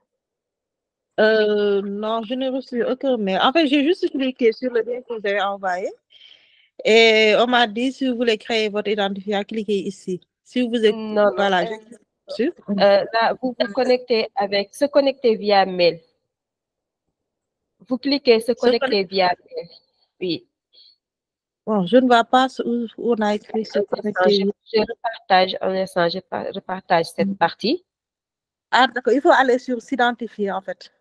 Non, je n'ai reçu aucun mail. En fait, j'ai juste cliqué sur le lien que vous avez envoyé. Et on m'a dit, si vous voulez créer votre identifiant, cliquez ici. Si vous êtes... Non, voilà. Là, vous vous connectez avec se connecter via mail. Vous cliquez se connecter via mail. Oui. Bon, je ne vois pas où on a écrit se connecter. Je repartage un instant, je repartage cette partie. Ah, d'accord. Il faut aller sur s'identifier, en fait.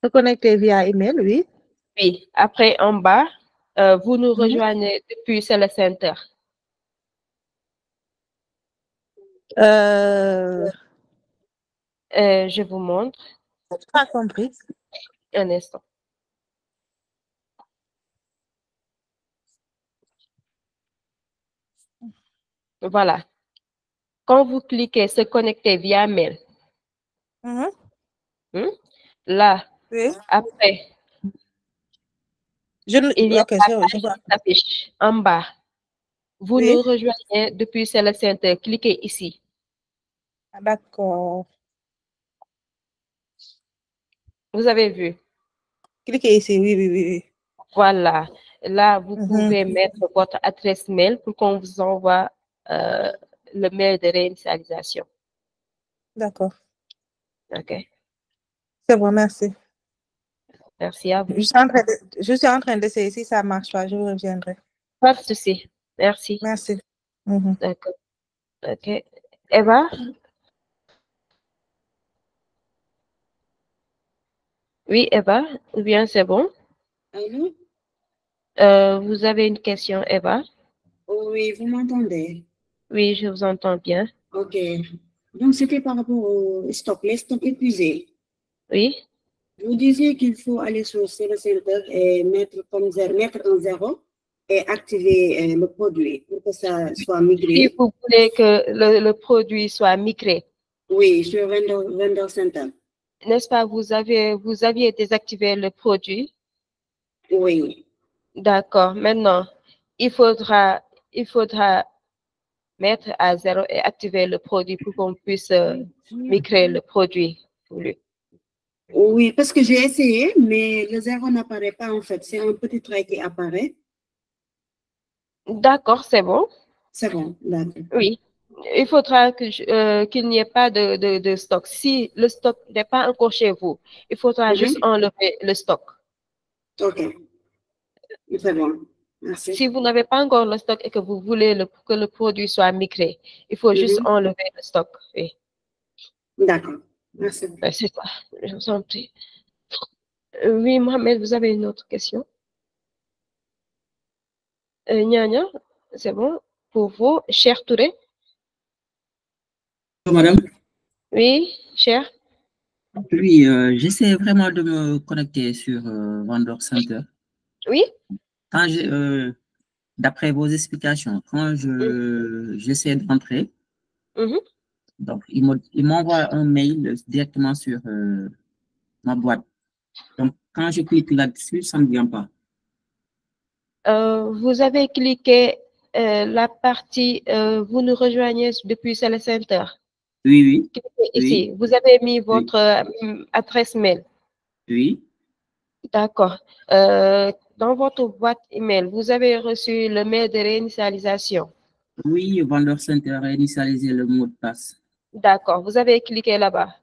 Se connecter via email, oui. Oui. Après, en bas, vous nous rejoignez depuis le center. Je vous montre. Je n'ai pas compris. Un instant. Voilà. Quand vous cliquez se connecter via mail, là, après, il y a la page qui s'affiche en bas. Vous nous rejoignez depuis le center. Cliquez ici. D'accord. Vous avez vu? Cliquez ici, oui. Voilà. Là, vous pouvez mettre votre adresse mail pour qu'on vous envoie le mail de réinitialisation. D'accord. OK. C'est bon, merci. Merci à vous. Je suis en train d'essayer. Si ça ne marche pas, je reviendrai. Pas de souci. Merci. Merci. D'accord. OK. Eva? Oui, Eva, ou bien c'est bon? Allô? Vous avez une question, Eva? Oui, vous m'entendez? Oui, je vous entends bien. OK. Donc, c'était par rapport au stock, les stocks épuisés. Oui. Vous disiez qu'il faut aller sur le center et mettre en 0 et activer le produit pour que ça soit migré. Si vous voulez que le produit soit migré. Oui, sur Vendor Center. N'est-ce pas, vous aviez désactivé le produit? Oui. D'accord. Maintenant, il faudra mettre à 0 et activer le produit pour qu'on puisse migrer le produit. Oui, parce que j'ai essayé, mais le 0 n'apparaît pas en fait. C'est un petit trait qui apparaît. D'accord, c'est bon. C'est bon, d'accord. Oui. Il faudra qu'il n'y ait pas de stock. Si le stock n'est pas encore chez vous, il faudra juste enlever le stock. OK. C'est bon. Merci. Si vous n'avez pas encore le stock et que vous voulez que le produit soit migré, il faut juste enlever le stock. Oui. D'accord. Merci. C'est ça. Je vous en prie. Oui, Mohamed, vous avez une autre question? Nyanya, c'est bon pour vous, cher Touré? Madame? Oui, cher? Oui, j'essaie vraiment de me connecter sur Vendor Center. Oui? Quand d'après vos explications, quand j'essaie d'entrer, donc il m'envoie un mail directement sur ma boîte. Donc, quand je clique là-dessus, ça ne vient pas. Vous avez cliqué la partie, vous nous rejoignez depuis Sales Center. Oui, oui. Ici, Oui. vous avez mis votre adresse mail. Oui. D'accord. Dans votre boîte email, vous avez reçu le mail de réinitialisation. Oui, Vendor Center a réinitialisé le mot de passe. D'accord. Vous avez cliqué là-bas.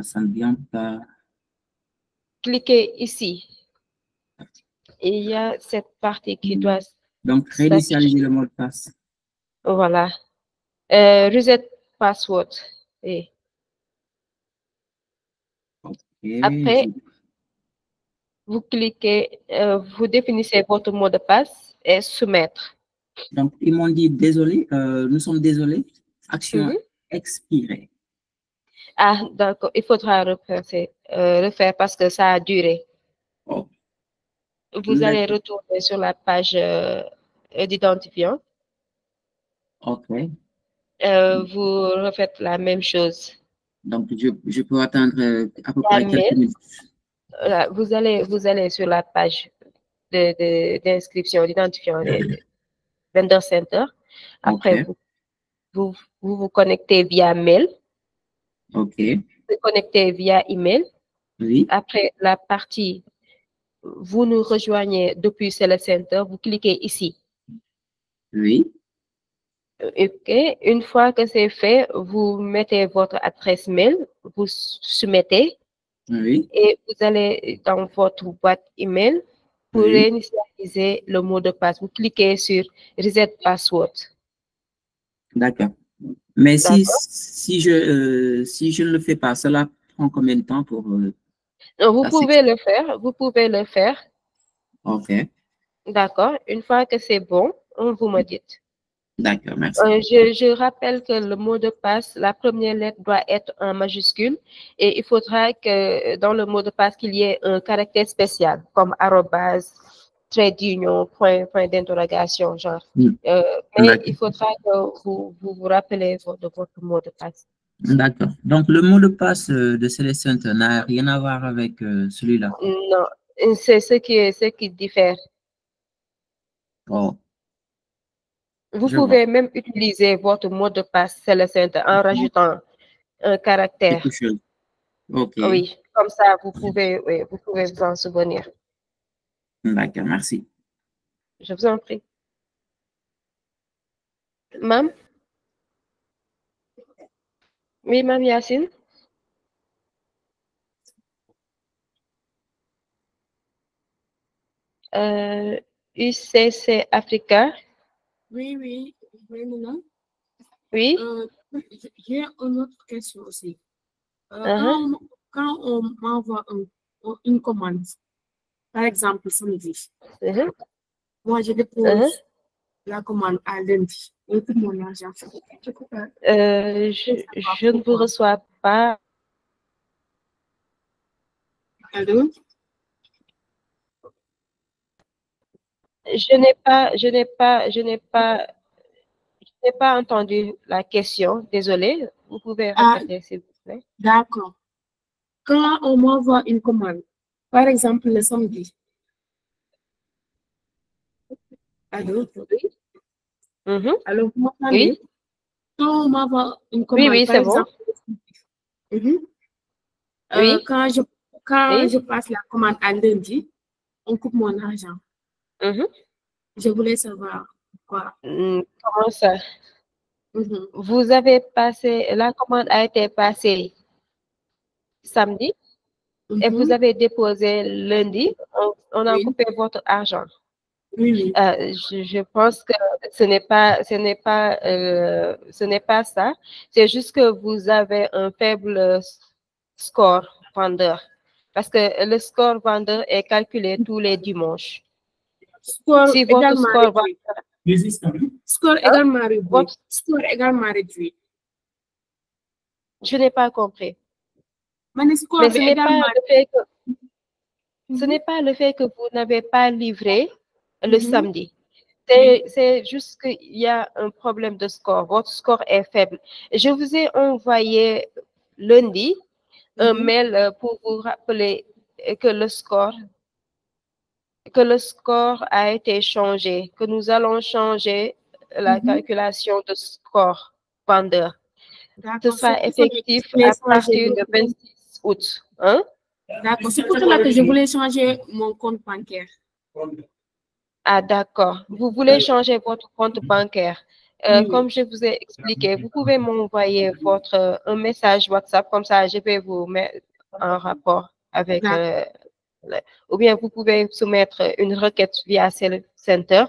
Ça ne vient pas. Cliquez ici. Et il y a cette partie qui doit... Donc, réinitialiser le mot de passe. Voilà. Reset password. Et après, vous cliquez, vous définissez votre mot de passe et soumettre. Donc, ils m'ont dit, désolé, nous sommes désolés, action expirée. Ah, d'accord, il faudra refaire parce que ça a duré. Oh. Vous allez retourner sur la page d'identifiant. OK. Vous refaites la même chose. Donc, je peux attendre à peu près quelques minutes. Vous allez sur la page d'inscription, d'identifiant Vendor Center. Après, vous connectez via mail. OK. Vous connectez via email. Oui. Après, la partie, vous nous rejoignez depuis Sales Center, vous cliquez ici. Oui. OK. Une fois que c'est fait, vous mettez votre adresse mail, vous soumettez. Oui. Et vous allez dans votre boîte email pour réinitialiser le mot de passe. Vous cliquez sur Reset Password. D'accord. Mais si je ne le fais pas, cela prend combien de temps pour... vous pouvez le faire. Vous pouvez le faire. OK. D'accord. Une fois que c'est bon, vous me dites. D'accord, merci. Je rappelle que le mot de passe, la première lettre doit être en majuscule et il faudra que dans le mot de passe qu'il y ait un caractère spécial comme arrobase, trait d'union, point d'interrogation, genre. Mais il faudra que vous rappelez votre mot de passe. D'accord. Donc, le mot de passe de Sales Center n'a rien à voir avec celui-là. Non, c'est ce qui diffère. Oh. Vous pouvez même utiliser votre mot de passe Sales Center en rajoutant un caractère. Quelque chose. OK. Oui, comme ça, vous pouvez vous en souvenir. D'accord, merci. Je vous en prie. Mam? Oui, Mam Yacine? UCC Africa. Oui, maintenant. Oui. J'ai une autre question aussi. Quand on m'envoie une commande, par exemple samedi, moi je dépose la commande à lundi. Et tout mon argent. Je ne vous reçois pas. Allô? Je n'ai pas entendu la question. Désolée. Vous pouvez répéter, s'il vous plaît. D'accord. Quand on m'envoie une commande, par exemple le samedi. Allô? Allô, vous m'entendez? Quand on m'envoie une commande, oui, par c'est bon. Quand je passe la commande à lundi, on coupe mon argent. Je voulais savoir quoi. Comment ça? Vous avez passé, la commande a été passée samedi et vous avez déposé lundi, on a coupé votre argent. Je pense que ce n'est pas ça. C'est juste que vous avez un faible score vendeur. Parce que le score vendeur est calculé tous les dimanches. Si votre score également réduit. Je n'ai pas compris. Mais ce n'est pas le fait que vous n'avez pas livré le samedi. C'est juste qu'il y a un problème de score. Votre score est faible. Je vous ai envoyé lundi un mail pour vous rappeler que le score que le score a été changé, que nous allons changer la calculation de score vendeur. Ce sera effectif à partir du 26 août. Hein? D'accord, c'est pour cela que je voulais changer mon compte bancaire. Ah, d'accord. Vous voulez changer votre compte bancaire. Comme je vous ai expliqué, vous pouvez m'envoyer un message WhatsApp, comme ça je vais vous mettre en rapport avec ou bien vous pouvez soumettre une requête via Center.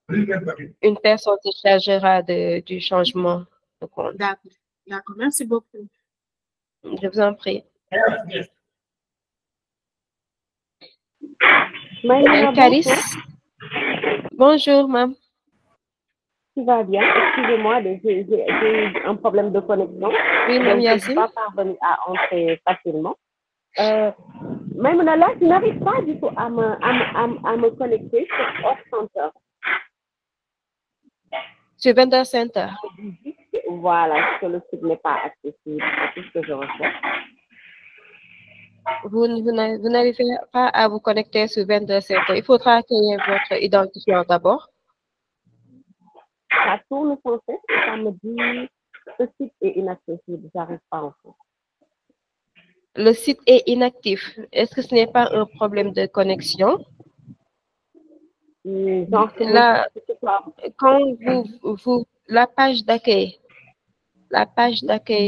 Une personne se chargera du changement de compte. D'accord, merci beaucoup. Je vous en prie. Caris. Bonjour, Mam. Tu vas bien? Excusez-moi, j'ai eu un problème de connexion. Oui, Mme Yassine. Je ne suis pas parvenue à entrer facilement. Même là, je n'arrive pas du tout à me connecter sur Off Center. Sur Vendor Center. Voilà, parce que le site n'est pas accessible. C'est tout ce que je recherche. Vous n'arrivez pas à vous connecter sur Vendor Center. Il faudra créer votre identifiant d'abord. Ça tourne sans cesse et ça me dit ce site est inaccessible. Je n'arrive pas en fait. Le site est inactif. Est-ce que ce n'est pas un problème de connexion? Là, quand la page d'accueil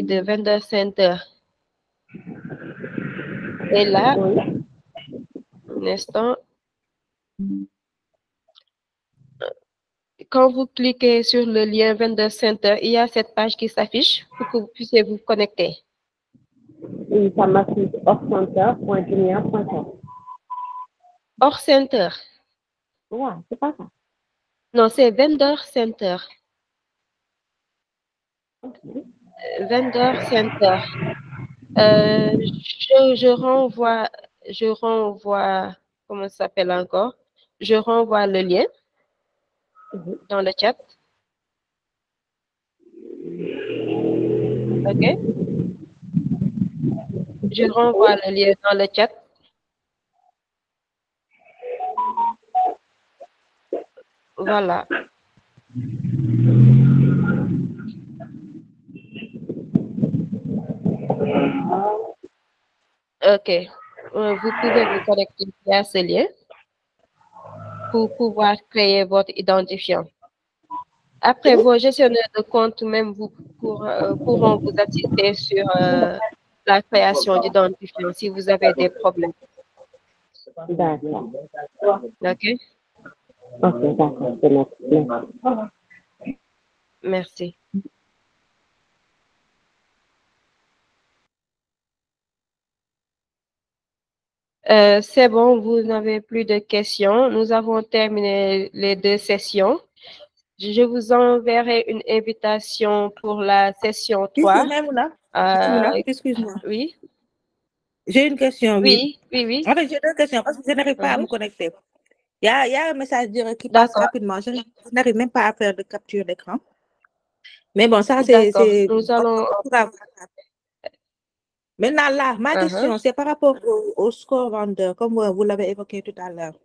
de Vendor Center est là. Un instant. Quand vous cliquez sur le lien Vendor Center, il y a cette page qui s'affiche pour que vous puissiez vous connecter. Oui, ça m'affiche offcenter.jumia.com. Hors Center. Ouais, c'est pas ça. Non, c'est Vendor Center. Vendor Center. Je renvoie, comment ça s'appelle encore? Je renvoie le lien dans le chat. OK? Je renvoie le lien dans le chat. Voilà. OK. Vous pouvez vous connecter à ce lien pour pouvoir créer votre identifiant. Après, vos gestionnaires de compte même pourront vous assister sur la création d'identifiant si vous avez des problèmes. D'accord. OK? Ok, d'accord. Merci. C'est bon, vous n'avez plus de questions. Nous avons terminé les 2 sessions. Je vous enverrai une invitation pour la session 3. Excuse-moi. Oui. J'ai une question, oui. En fait, j'ai 2 questions parce que je n'arrive pas à me connecter. Il y a un message direct qui passe rapidement. Je n'arrive même pas à faire de capture d'écran. Mais bon, ça, c'est... Nous allons... Maintenant, là, ma question, c'est par rapport au score vendeur, comme vous l'avez évoqué tout à l'heure.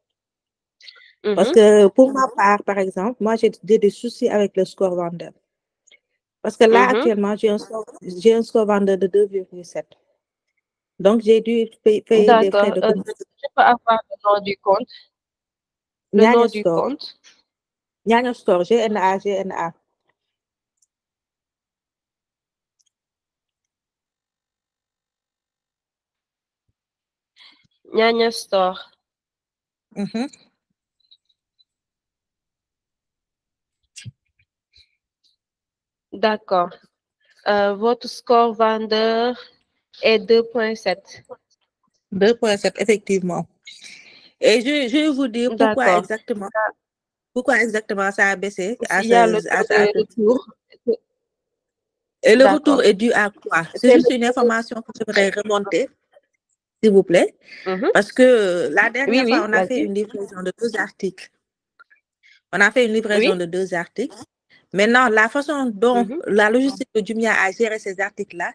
Parce que pour ma part, par exemple, moi, j'ai des soucis avec le score vendeur. Parce que là, actuellement, j'ai un score vendeur de 2,7. Donc, j'ai dû payer des frais de commission. Je peux avoir le nom du compte? Le nom du compte? Nyanya Store, GNA. Nyanya Store. D'accord. Votre score vendeur est 2,7. 2,7, effectivement. Et je vais vous dire pourquoi exactement ça a baissé. Il y a le retour. Et le retour est dû à quoi? C'est juste une information que je voudrais remonter, s'il vous plaît. Parce que la dernière fois, on a fait une livraison de 2 articles. Maintenant, la façon dont la logistique de Jumia a géré ces articles-là,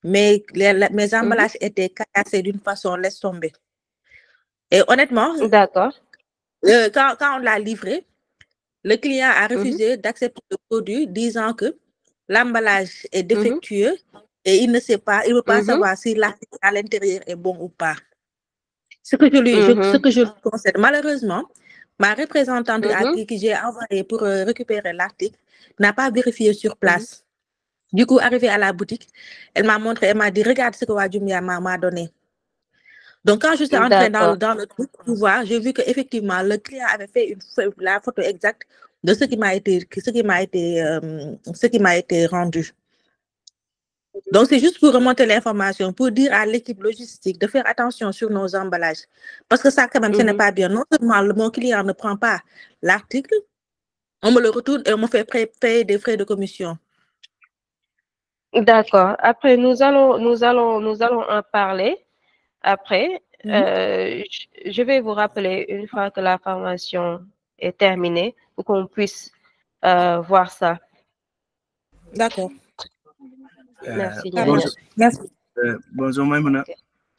mes emballages étaient cassés d'une façon laisse tomber. Et honnêtement, d'accord. Quand on l'a livré, le client a refusé d'accepter le produit, disant que l'emballage est défectueux et il ne sait pas, il ne veut pas savoir si l'article à l'intérieur est bon ou pas. Ce que je lui concède. Malheureusement, ma représentante à qui j'ai envoyé pour récupérer l'article n'a pas vérifié sur place. Du coup, arrivée à la boutique, elle m'a montré, elle m'a dit, regarde ce que Wajumia m'a donné. Donc, quand je suis entrée dans le truc pour voir, j'ai vu qu'effectivement, le client avait fait la photo exacte de ce qui m'a été rendu. Donc, c'est juste pour remonter l'information, pour dire à l'équipe logistique de faire attention sur nos emballages. Parce que ça, quand même, ce n'est pas bien. Non seulement mon client ne prend pas l'article, on me le retourne et on me fait payer des frais de commission. D'accord. Après, nous allons en parler. Après, je vais vous rappeler une fois que la formation est terminée pour qu'on puisse voir ça. D'accord. Merci. Bonjour, Maïmouna.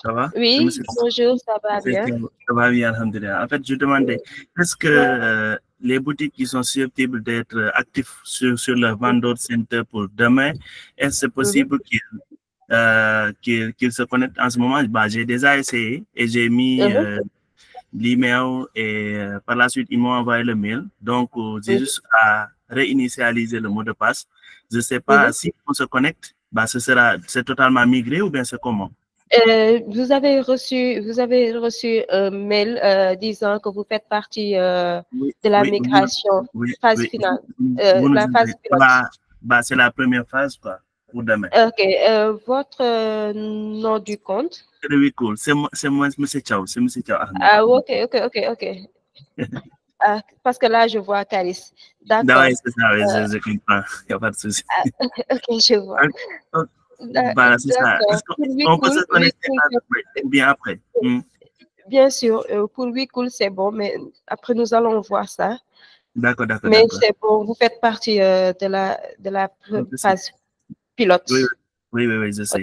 Ça va? Oui, bonjour, ça va bien. Ça va bien, alhamdoulilah. En fait, je demandais, est-ce que les boutiques qui sont susceptibles d'être actifs sur le vendor center pour demain, est-ce possible qu'ils se connectent en ce moment? Bah, j'ai déjà essayé et j'ai mis l'email et par la suite, ils m'ont envoyé le mail. Donc, j'ai juste à réinitialiser le mot de passe. Je ne sais pas si on se connecte, bah, c'est totalement migré ou bien c'est comment? Vous avez reçu un mail disant que vous faites partie de la migration, phase finale. La phase finale. Bah, c'est la première phase, quoi, pour demain. Ok. Votre nom du compte? Oui, cool. C'est moi, M. Chao. C'est M. Chao. Ah, ok. Parce que là, je vois Caris. D'accord. Oui, c'est ça, je comprends. Il n'y a pas de souci. Ok, je vois. Voilà, c'est ça. On peut se connecter bien après. Bien sûr, pour Wikool, c'est bon, mais après, nous allons voir ça. D'accord. Mais c'est bon, vous faites partie de la phase pilote. Oui, je sais.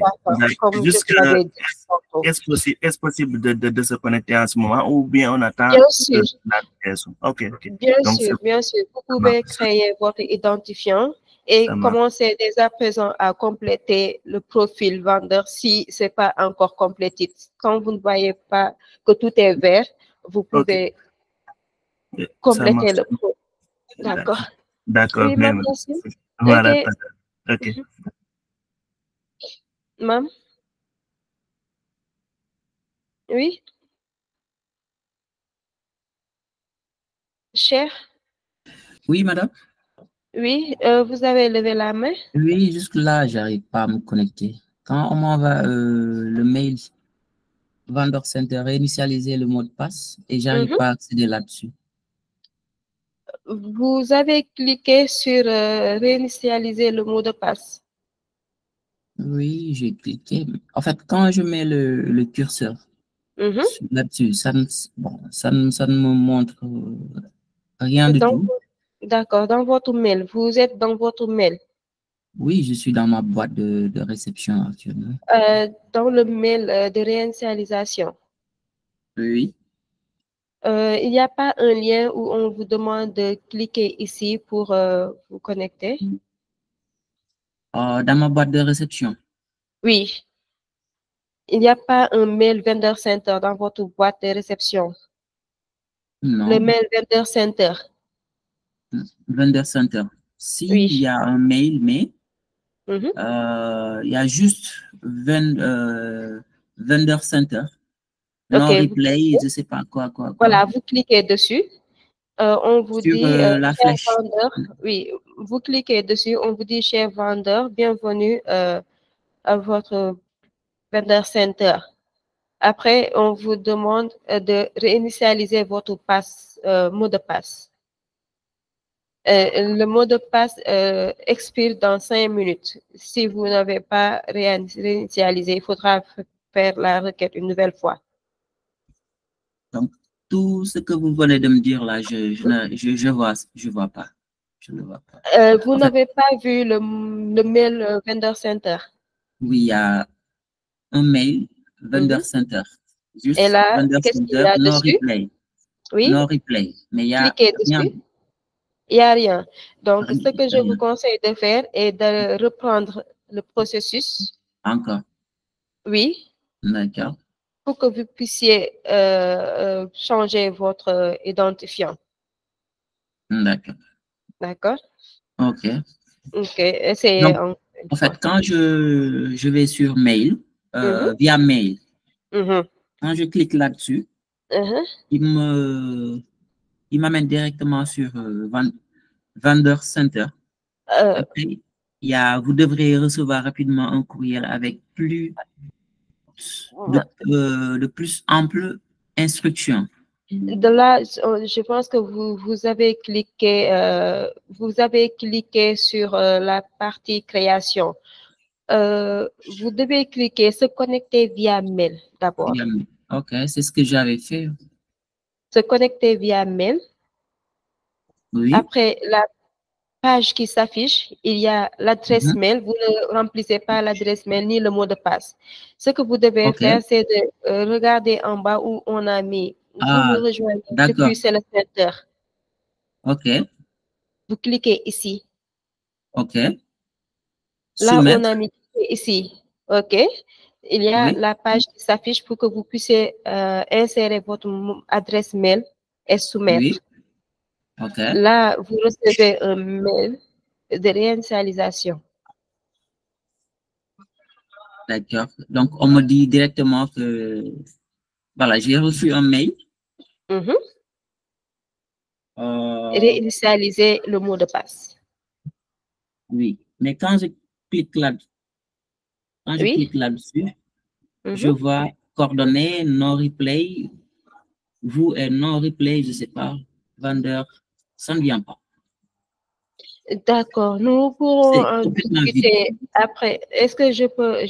Est-ce possible de se connecter en ce moment ou bien on attend Bien sûr. Ok. Bien sûr. Vous pouvez créer votre identifiant et commencer dès à présent à compléter le profil vendeur si ce n'est pas encore complété. Quand vous ne voyez pas que tout est vert, vous pouvez compléter le profil. D'accord. D'accord. Oui, merci. Voilà. Ok. Mam? Oui? Cher? Oui, madame? Oui, vous avez levé la main? Oui, jusque-là, j'arrive pas à me connecter. Quand on m'envoie le mail Vendor Center, réinitialiser le mot de passe et j'arrive pas à accéder là-dessus. Vous avez cliqué sur réinitialiser le mot de passe. Oui, j'ai cliqué. En fait, quand je mets le curseur là-dessus, ça ne me montre rien du tout. D'accord, dans votre mail. Vous êtes dans votre mail. Oui, je suis dans ma boîte de réception actuellement. Dans le mail de réinitialisation. Oui. Il n'y a pas un lien où on vous demande de cliquer ici pour vous connecter? Dans ma boîte de réception? Oui. Il n'y a pas un mail Vendor Center dans votre boîte de réception? Non. Le mail Vendor Center? Vendor Center. Si, il y a un mail, mais il y a juste Vendor Center. Non replay, je ne sais pas quoi. Voilà, vous cliquez dessus. On vous Sur dit, la flèche. vendeur, oui, vous cliquez dessus, on vous dit, cher vendeur, bienvenue à votre Vendor Center. Après, on vous demande de réinitialiser votre mot de passe. Le mot de passe expire dans 5 minutes. Si vous n'avez pas réinitialisé, il faudra faire la requête une nouvelle fois. Donc, tout ce que vous venez de me dire là, je vois pas. Je ne vois pas. Vous n'avez pas vu le mail Vendor Center? Oui, il y a un mail Vendor Center. Juste Et là, Vendor qu'est-ce qu'il y Center, a no dessus? replay. Oui. No replay. Mais il y a Cliquez rien. dessus. Il n'y a rien. Donc, ce que je vous conseille de faire est de reprendre le processus. Encore. Oui. D'accord. Pour que vous puissiez changer votre identifiant. D'accord. D'accord? OK. OK. Essayez. Donc, en fait, quand je vais sur mail, via mail, quand je clique là-dessus, il m'amène directement sur Vendor Center. Après, vous devrez recevoir rapidement un courriel avec de plus ample instruction. De là, je pense que vous avez cliqué sur la partie création. Vous devez cliquer se connecter via mail d'abord. OK, c'est ce que j'avais fait. Se connecter via mail. Oui. Après la page qui s'affiche, il y a l'adresse mail. Vous ne remplissez pas l'adresse mail ni le mot de passe. Ce que vous devez faire, c'est de regarder en bas où on a mis. Vous nous rejoignez depuis le center. OK. Vous cliquez ici. OK. Là, Soumettre. on a mis ici. OK. Il y a la page qui s'affiche pour que vous puissiez insérer votre adresse mail et soumettre. Oui. OK. Là, vous recevez un mail de réinitialisation. D'accord. Donc, on me dit directement que, voilà, j'ai reçu un mail. Réinitialiser le mot de passe. Oui. Mais quand je clique là-dessus, je vois coordonnées, no replay, vous et no replay, je ne sais pas, vendeur, ça ne vient pas. D'accord, nous pourrons en discuter après. Est-ce que je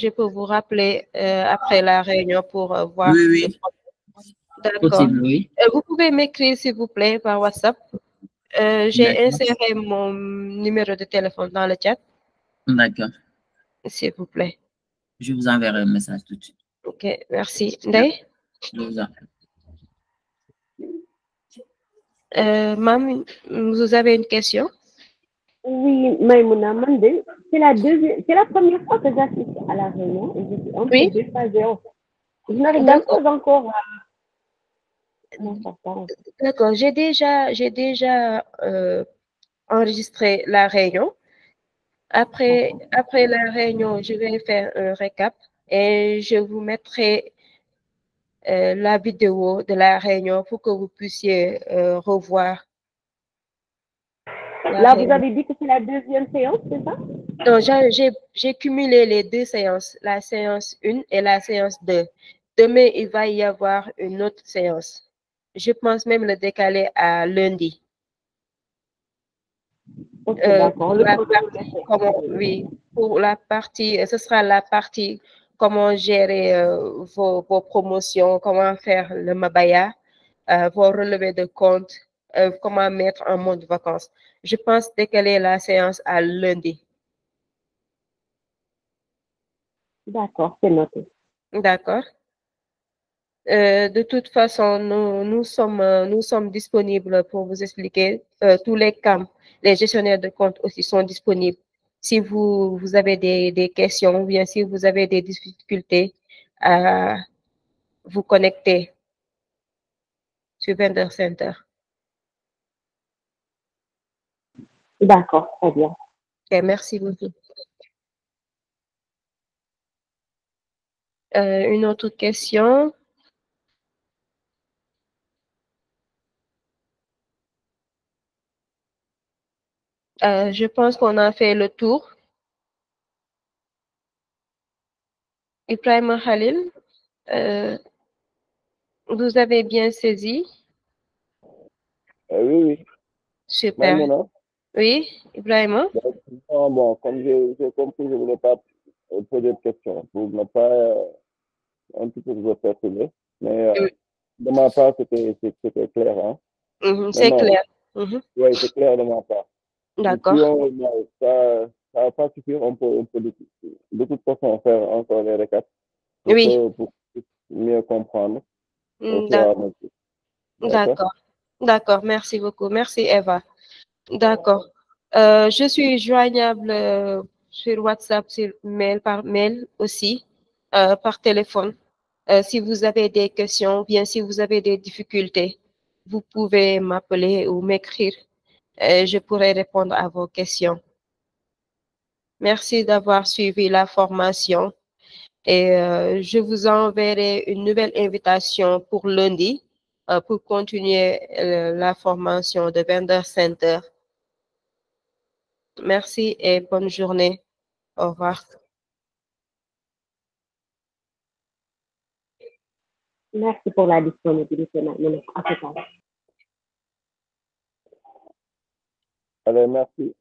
peux vous rappeler après la réunion pour voir le problème? D'accord. Oui. Vous pouvez m'écrire, s'il vous plaît, par WhatsApp. J'ai inséré mon numéro de téléphone dans le chat. D'accord. S'il vous plaît. Je vous enverrai un message tout de suite. OK, merci. Ndeye? Je vous en prie. Mam, vous avez une question? Oui, Maïmouna Mandé, c'est la première fois que j'assiste à la réunion et je suis un peu déphasée. Je n'arrive même pas encore à m'en sortir. D'accord, j'ai déjà enregistré la réunion. Après la réunion, je vais faire un récap et je vous mettrai la vidéo de la réunion pour que vous puissiez revoir. Là, vous avez dit que c'est la deuxième séance, c'est ça? Non, j'ai cumulé les deux séances, la séance 1 et la séance 2. Demain, il va y avoir une autre séance. Je pense même le décaler à lundi. Pour la partie, ce sera la partie comment gérer vos promotions, comment faire le Mabaya, vos relevés de compte, comment mettre en mode vacances. Je pense décaler la séance à lundi. D'accord, c'est noté. D'accord. De toute façon, nous sommes disponibles pour vous expliquer. Tous les camps, les gestionnaires de compte aussi sont disponibles. Si vous avez des questions ou bien si vous avez des difficultés à vous connecter sur Vendor Center. D'accord, très bien. Okay, merci beaucoup. Une autre question? Je pense qu'on a fait le tour. Ibrahim Khalil, vous avez bien saisi? Oui. Super. Maïmouna? Oui, Ibrahim? Bon, comme j'ai compris, je ne voulais pas poser de questions pour ne pas un petit peu vous perturber. Mais de ma part, c'était clair. Hein? C'est clair. Oui, c'est clair de ma part. D'accord. Ça ne va pas suffire. On peut de toute façon faire encore les récaps pour mieux comprendre. D'accord. D'accord, merci beaucoup. Merci, Eva. D'accord. Je suis joignable sur WhatsApp, par mail aussi, par téléphone. Si vous avez des questions, bien si vous avez des difficultés, vous pouvez m'appeler ou m'écrire. Je pourrai répondre à vos questions. Merci d'avoir suivi la formation et je vous enverrai une nouvelle invitation pour lundi pour continuer la formation de Vendor Center. Merci et bonne journée. Au revoir. Merci pour la disponibilité. À tout à l'heure. Allez, merci.